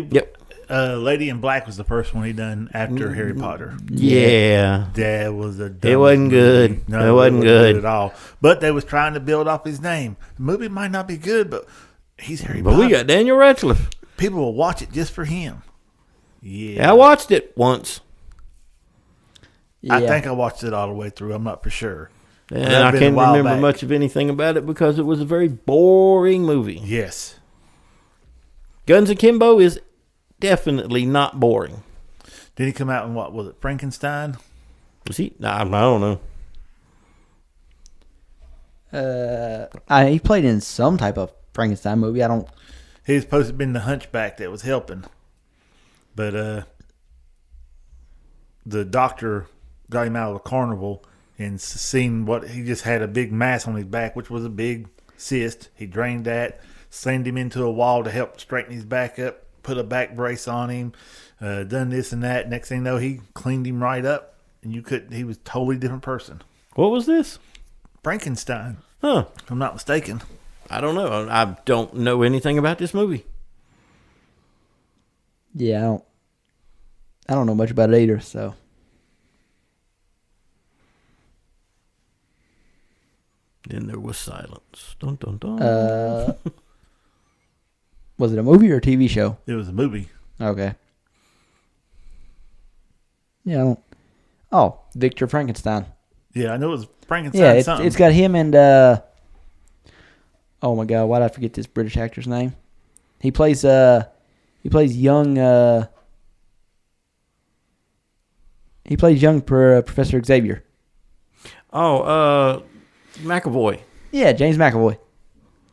Lady in Black was the first one he done after Harry Potter. Yeah. That was a It wasn't good. No, it wasn't good at all. But they was trying to build off his name. The movie might not be good, but he's Harry Potter. But we got Daniel Radcliffe. People will watch it just for him. Yeah. I watched it once. Yeah. I think I watched it all the way through. I'm not for sure. And I can't remember much of anything about it because it was a very boring movie. Yes. Guns Akimbo is definitely not boring. Did he come out in what was it, Frankenstein? Was he? I don't know. He played in some type of Frankenstein movie. He was supposed to have been the hunchback that was helping. But the doctor got him out of the carnival and seen what he just had a big mass on his back, which was a big cyst. He drained that, slammed him into a wall to help straighten his back up, put a back brace on him, done this and that. Next thing you know, he cleaned him right up, and he was a totally different person. What was this? Frankenstein. Huh. If I'm not mistaken. I don't know. I don't know anything about this movie. Yeah, I don't know much about it either, so. Then there was silence. Dun, dun, dun. Was it a movie or a TV show? It was a movie. Okay. Yeah, Victor Frankenstein. Yeah, I know it was Frankenstein. Yeah, it's got him and oh my God, why did I forget this British actor's name? He plays young Professor Xavier. McAvoy. Yeah, James McAvoy.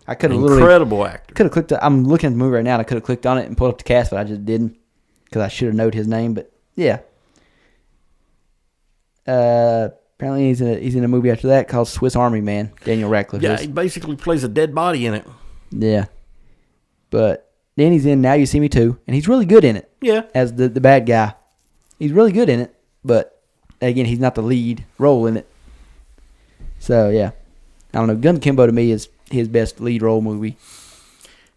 I could have incredible actor. Could have clicked. I'm looking at the movie right now. And I could have clicked on it and pulled up the cast, but I just didn't because I should have known his name. But yeah. Apparently he's in a movie after that called Swiss Army Man. Daniel Radcliffe. Yeah, he basically plays a dead body in it. Yeah, but then he's in Now You See Me Too, and he's really good in it. Yeah, as the bad guy, he's really good in it. But again, he's not the lead role in it. So yeah, I don't know. Guns Akimbo to me is his best lead role movie.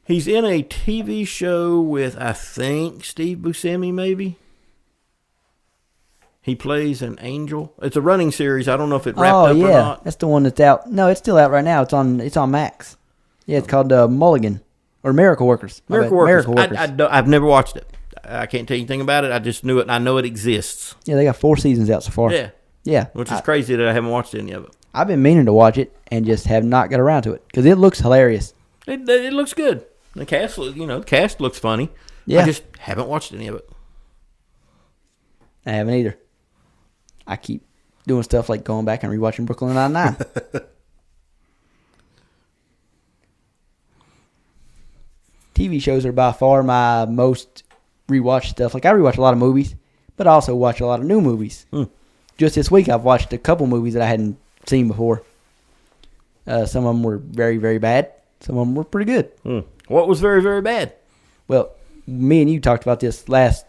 He's in a TV show with, I think, Steve Buscemi, maybe. He plays an angel. It's a running series. I don't know if it wrapped up or not. That's the one that's out. No, it's still out right now. It's on Max. Yeah, it's called Mulligan or Miracle Workers. Miracle Workers. I've never watched it. I can't tell you anything about it. I just knew it, and I know it exists. Yeah, they got 4 seasons out so far. Yeah. Which is crazy that I haven't watched any of it. I've been meaning to watch it and just have not got around to it because it looks hilarious. It looks good. The cast looks funny. Yeah. I just haven't watched any of it. I haven't either. I keep doing stuff like going back and rewatching Brooklyn Nine-Nine. TV shows are by far my most rewatched stuff. Like I rewatch a lot of movies, but I also watch a lot of new movies. Just this week, I've watched a couple movies that I hadn't seen before. Some of them were very, very bad. Some of them were pretty good. What was very, very bad? Well, me and you talked about this last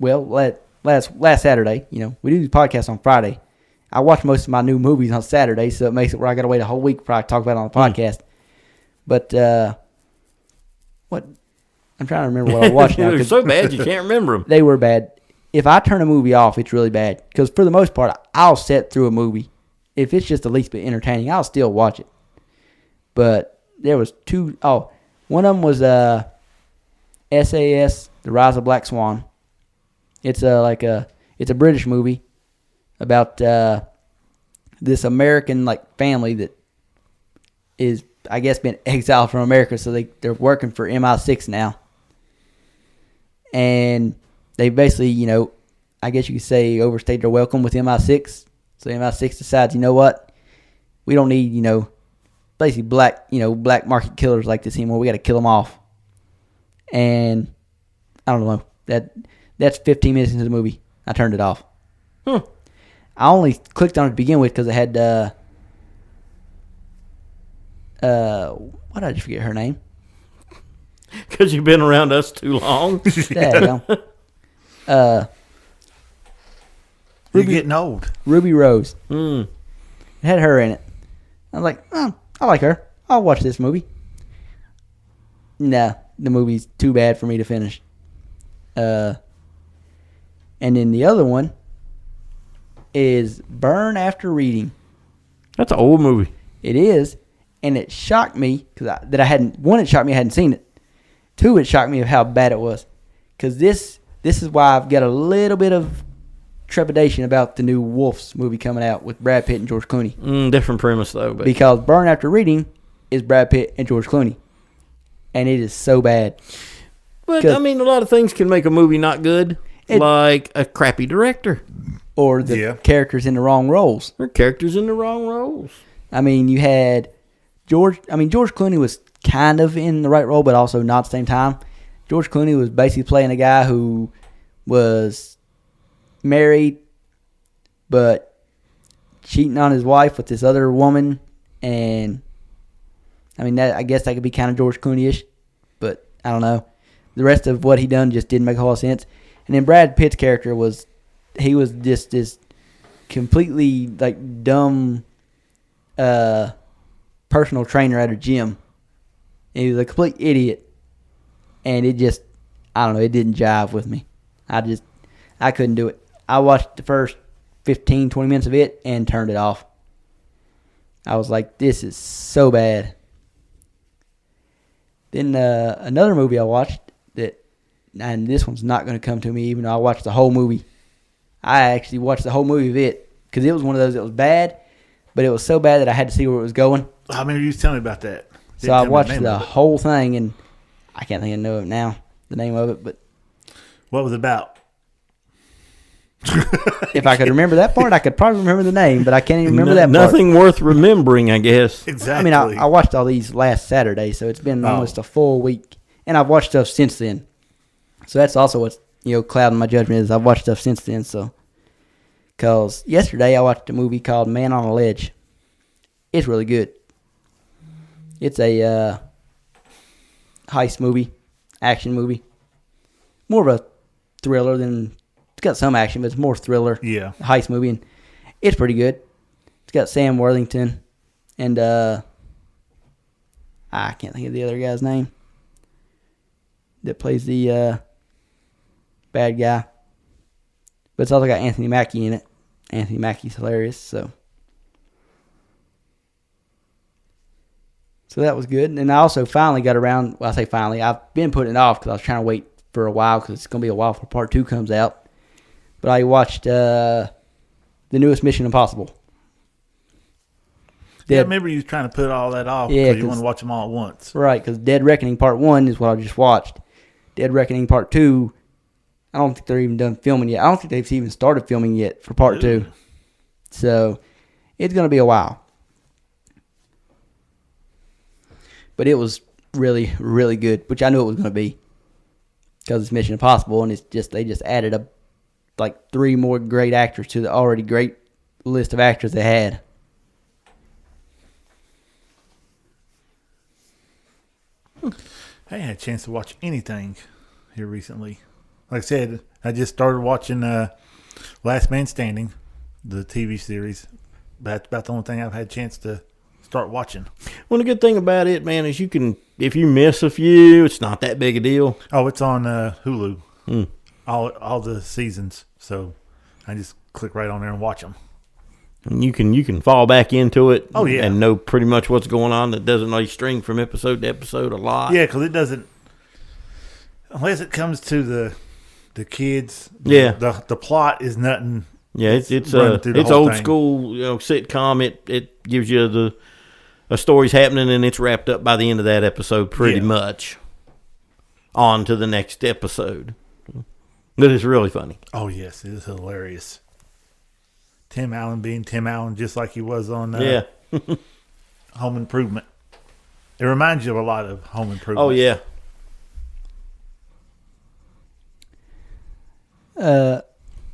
Saturday. You know, we do the podcast on Friday. I watch most of my new movies on Saturday, so it makes it where I got to wait a whole week before I talk about it on the podcast. But what? I'm trying to remember what I watched now. They're so bad you can't remember them. They were bad. If I turn a movie off, it's really bad. Because for the most part, I'll sit through a movie. If it's just the least bit entertaining, I'll still watch it. But there was two. Oh, one of them was SAS: The Rise of Black Swan. It's a British movie about this American family that is, I guess, been exiled from America, so they're working for MI6 now. And they basically, I guess you could say overstayed their welcome with MI6. So MI6 decides, you know what? We don't need, basically black market killers like this anymore. We got to kill them off. And I don't know. That's 15 minutes into the movie. I turned it off. I only clicked on it to begin with because it had why did I just forget her name? Because you've been around us too long. There you go. You're getting old. Ruby Rose. Mm. It had her in it. I was like, I like her. I'll watch this movie. Nah, the movie's too bad for me to finish. And then the other one is Burn After Reading. That's an old movie. It is, and it shocked me it shocked me I hadn't seen it. Two, it shocked me of how bad it was. Because this is why I've got a little bit of trepidation about the new Wolves movie coming out with Brad Pitt and George Clooney. Different premise, though. But. Because Burn After Reading is Brad Pitt and George Clooney. And it is so bad. But, I mean, a lot of things can make a movie not good. Like a crappy director. Or the characters in the wrong roles. Or characters in the wrong roles. I mean, you had George Clooney was kind of in the right role, but also not at the same time. George Clooney was basically playing a guy who was married, but cheating on his wife with this other woman. And, I mean, I guess that could be kind of George Clooney-ish, but I don't know. The rest of what he done just didn't make a whole lot of sense. And then Brad Pitt's character was just this completely dumb personal trainer at a gym. He was a complete idiot, and it just, I don't know, it didn't jive with me. I couldn't do it. I watched the first 15, 20 minutes of it and turned it off. I was like, this is so bad. Then another movie I watched and this one's not going to come to me even though I watched the whole movie. I actually watched the whole movie of it because it was one of those that was bad, but it was so bad that I had to see where it was going. I remember you was telling me about that. So I watched the whole thing, and I can't think of the name of it, but what was it about? If I could remember that part, I could probably remember the name, but I can't even remember that part. Nothing worth remembering, I guess. Exactly. I mean, I watched all these last Saturday, so it's been almost a full week, and I've watched stuff since then. So that's also what's clouding my judgment is I've watched stuff since then. So, because yesterday I watched a movie called Man on a Ledge. It's really good. It's a heist movie, action movie. More of a thriller than it's got some action, but it's more thriller. Yeah, heist movie, and it's pretty good. It's got Sam Worthington and I can't think of the other guy's name that plays the bad guy. But it's also got Anthony Mackie in it. Anthony Mackie's hilarious, so that was good. And I also finally got around, well, I say finally, I've been putting it off because I was trying to wait for a while because it's going to be a while before part 2 comes out. But I watched the newest Mission Impossible. I remember you trying to put all that off because you want to watch them all at once. Right, because Dead Reckoning Part 1 is what I just watched. Dead Reckoning Part 2, I don't think they're even done filming yet. I don't think they've even started filming yet for Part 2. So, it's going to be a while. But it was really, really good, which I knew it was going to be. Because it's Mission Impossible, and they just added 3 more great actors to the already great list of actors they had. I ain't had a chance to watch anything here recently. Like I said, I just started watching Last Man Standing, the TV series. That's about the only thing I've had a chance to start watching. Well, the good thing about it, man, is you can, if you miss a few, it's not that big a deal. Oh, it's on Hulu. All the seasons. So I just click right on there and watch them. And you can fall back into it. Oh, yeah. And know pretty much what's going on. That doesn't like string from episode to episode a lot. Yeah, because it doesn't, unless it comes to the kids. Yeah. The plot is nothing. Yeah, it's thing. old school, sitcom. It gives you a story's happening and it's wrapped up by the end of that episode pretty much. On to the next episode. But it's really funny. Oh yes, it is hilarious. Tim Allen being Tim Allen, just like he was on Home Improvement. It reminds you of a lot of Home Improvement. Oh yeah.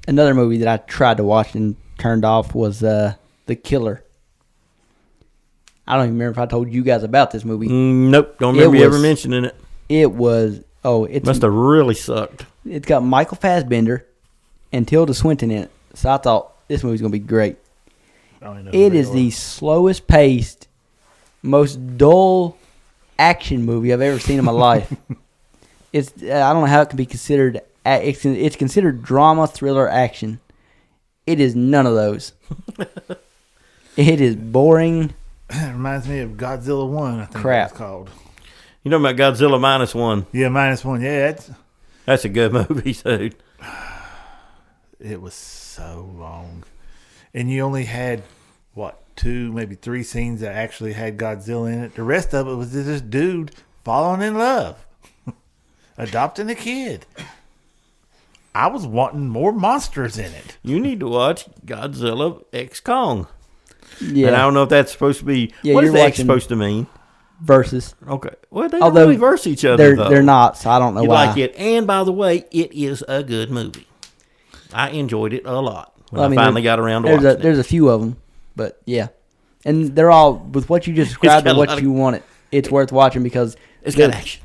Another movie that I tried to watch and turned off was The Killer. I don't even remember if I told you guys about this movie. Nope, don't remember you ever mentioning it. It was it must have really sucked. It's got Michael Fassbender and Tilda Swinton in it, so I thought this movie's gonna be great. It is the slowest paced, most dull action movie I've ever seen in my life. I don't know how it can be considered. It's considered drama, thriller, action. It is none of those. It is boring. It reminds me of Godzilla 1, I think Crap. it's called. You know about Godzilla -1? Yeah, -1. Yeah, that's a good movie, dude. It was so long. And you only had, 2, maybe 3 scenes that actually had Godzilla in it. The rest of it was this dude falling in love. Adopting a kid. I was wanting more monsters in it. You need to watch Godzilla X Kong. Yeah. And I don't know if that's supposed to be. Yeah, what is the X supposed to mean? Versus. Okay. Well, they don't really verse each other, they're not, so I don't know you why. like it. And by the way, it is a good movie. I enjoyed it a lot when I finally got around to watching it. There's a few of them, but yeah. And they're all, with what you just described and what you want it's worth watching because it's got action.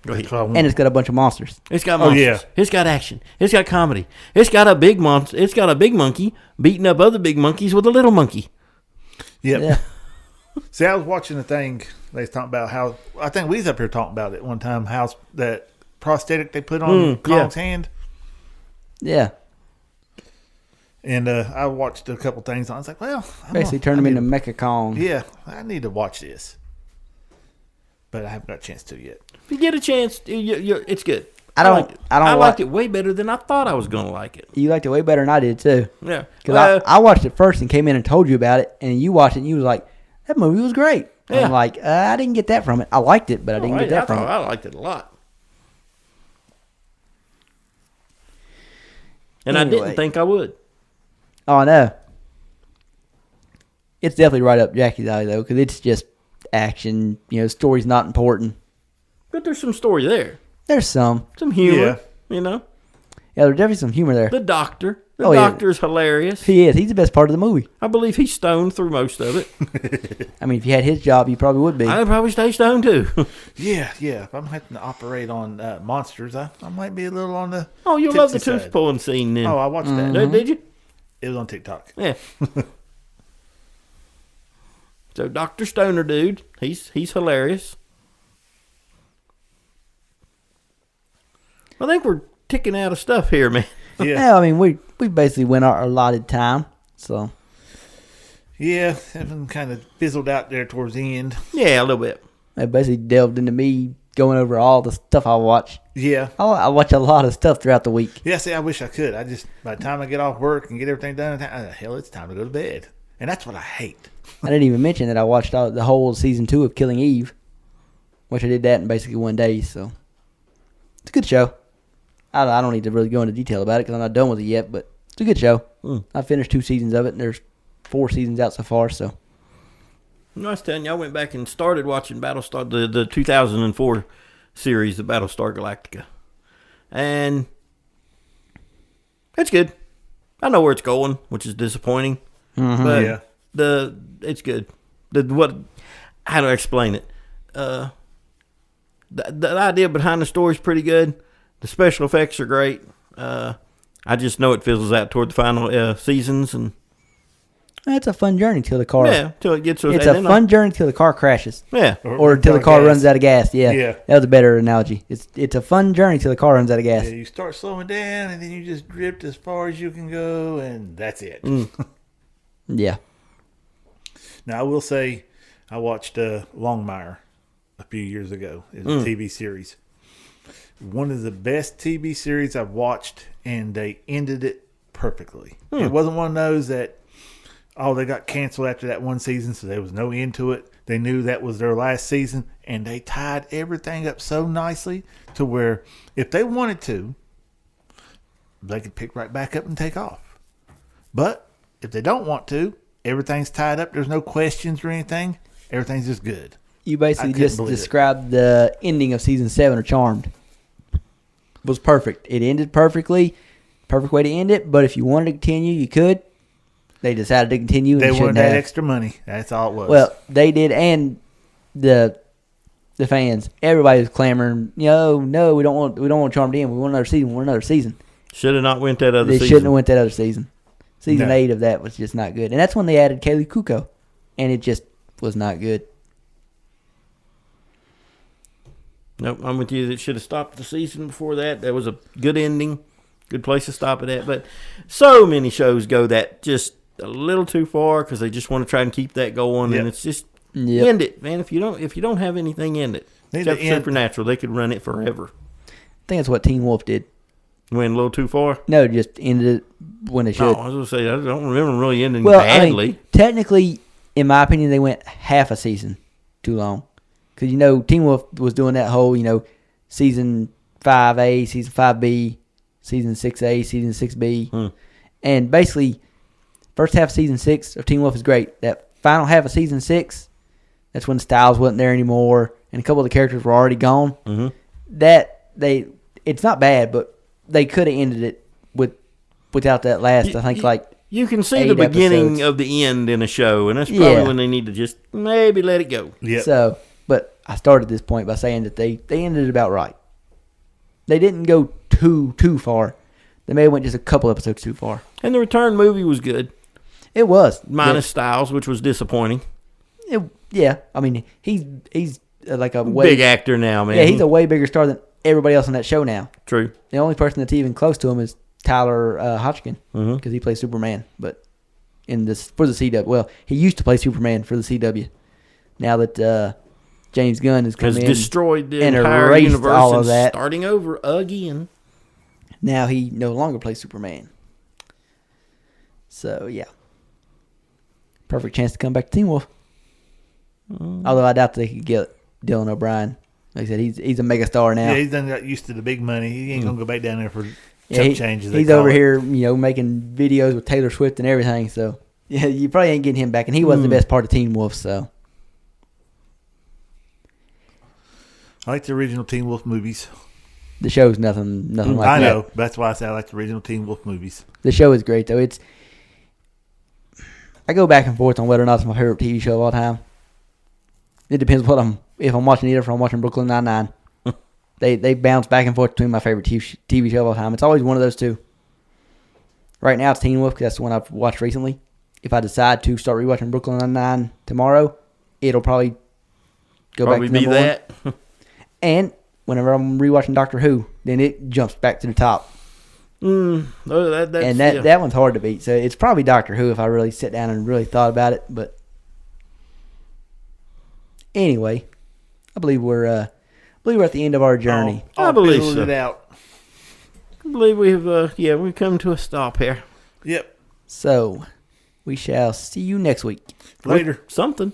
Go ahead. And it's got a bunch of monsters. It's got monsters. Yeah. It's got action. It's got comedy. It's got a big monster. It's got a big monkey beating up other big monkeys with a little monkey. Yep. Yeah. See, I was watching a thing. They was talking about how, I think we was up here talking about it one time, how that prosthetic they put on Kong's hand. Yeah. And I watched a couple things. I was like, well, basically turned him into Mecha Kong. Yeah, I need to watch this. But I haven't got a chance to yet. If you get a chance, it's good. I liked it way better than I thought I was going to like it. You liked it way better than I did, too. Yeah. Because I watched it first and came in and told you about it, and you watched it and you was like, that movie was great. Yeah. I'm like, I didn't get that from it. I liked it, but I didn't get that from it. I liked it a lot. And anyway. I didn't think I would. Oh, I know. It's definitely right up Jackie's alley, though, because it's just action. Story's not important. But there's some story there. There's some humor, Yeah, there's definitely some humor there. The doctor. The doctor's hilarious. He is. He's the best part of the movie. I believe he's stoned through most of it. I mean, if you had his job, you probably would be. I'd probably stay stoned, too. Yeah. If I'm having to operate on monsters, I might be a little on the Oh, you'll love the tooth pulling scene then. Oh, I watched that. Did you? It was on TikTok. Yeah. So Dr. Stoner dude, he's hilarious. I think we're ticking out of stuff here, man. Yeah, I mean, we basically went our allotted time, so. Yeah, everything kind of fizzled out there towards the end. Yeah, a little bit. It basically delved into me going over all the stuff I watch. Yeah. I watch a lot of stuff throughout the week. Yeah, see, I wish I could. By the time I get off work and get everything done, hell, it's time to go to bed. And that's what I hate. I didn't even mention that I watched the whole season 2 of Killing Eve, which I did that in basically one day, so. It's a good show. I don't need to really go into detail about it because I'm not done with it yet, but it's a good show. I finished 2 seasons of it, and there's 4 seasons out so far, so. I was telling you, I went back and started watching Battlestar, the 2004 series of Battlestar Galactica. And it's good. I know where it's going, which is disappointing. But it's good. How do I explain it? The idea behind the story is pretty good. The special effects are great. I just know it fizzles out toward the final seasons, and It's a fun journey till the car. Yeah, till it gets. It's a fun journey till the car crashes. Yeah, or till the car runs out of gas. Yeah, that was a better analogy. It's a fun journey till the car runs out of gas. Yeah, you start slowing down, and then you just drift as far as you can go, and that's it. Yeah. Now I will say, I watched Longmire a few years ago. It's a TV series. One of the best TV series I've watched, and they ended it perfectly. It wasn't one of those that, they got canceled after that one season, so there was no end to it. They knew that was their last season, and they tied everything up so nicely to where if they wanted to, they could pick right back up and take off. But if they don't want to, everything's tied up. There's no questions or anything. Everything's just good. You basically just described the ending of season 7 of Charmed. It was perfect. It ended perfectly. Perfect way to end it. But if you wanted to continue, you could. They decided to continue. They wanted that extra money. That's all it was. Well, they did, and the fans, everybody was clamoring. No, we don't want Charmed in. We want another season. We want another season. Should have not went that other season. They shouldn't have went that other season. Season 8 of that was just not good, and that's when they added Kaylee Kuko, and it just was not good. Nope, I'm with you. It should have stopped the season before that. That was a good ending, good place to stop it at. But so many shows go that just a little too far because they just want to try and keep that going, and it's just end it, man. If you don't have anything in it, except Supernatural, they could run it forever. I think that's what Teen Wolf did. Went a little too far? No, just ended it when they should. No, I was going to say, I don't remember really ending badly. I mean, technically, in my opinion, they went half a season too long. Because, Teen Wolf was doing that whole, season 5A, season 5B, season 6A, season 6B. And basically, first half of season 6 of Teen Wolf is great. That final half of season 6, that's when Styles wasn't there anymore, and a couple of the characters were already gone. It's not bad, but they could have ended it without that last, I think, you can see the beginning episodes of the end in a show, and that's probably when they need to just maybe let it go. Yep. So, but I started this point by saying that they ended it about right. They didn't go too far. They may have went just a couple episodes too far. And the Return movie was good. It was. Minus Styles, which was disappointing. I mean, he's like a big actor now, man. Yeah, he's a way bigger star than everybody else on that show now. True. The only person that's even close to him is Tyler Hodgkin because he plays Superman. But for the CW, well, he used to play Superman for the CW. Now that James Gunn has come in, destroyed the and entire erased universe all of that, starting over again. Now he no longer plays Superman. So yeah, perfect chance to come back to Teen Wolf. Although I doubt they could get Dylan O'Brien. Like I said, he's a mega star now. Yeah, he's done got used to the big money. He ain't gonna go back down there for changes. He's over here, making videos with Taylor Swift and everything. So yeah, you probably ain't getting him back, and he wasn't the best part of Teen Wolf. So I like the original Teen Wolf movies. The show's nothing like that. I know. That's why I say I like the original Teen Wolf movies. The show is great, though. I go back and forth on whether or not it's my favorite TV show of all time. It depends if I'm watching it or if I'm watching Brooklyn Nine-Nine. They bounce back and forth between my favorite TV show of all time. It's always one of those two. Right now it's Teen Wolf because that's the one I've watched recently. If I decide to start rewatching Brooklyn Nine-Nine tomorrow, it'll probably go back to number that. one. And whenever I'm rewatching Doctor Who, then it jumps back to the top. That one's hard to beat. So it's probably Doctor Who if I really sit down and really thought about it. But anyway, I believe we're at the end of our journey. I believe so. It out. I believe we've come to a stop here. Yep. So we shall see you next week. Later. Something.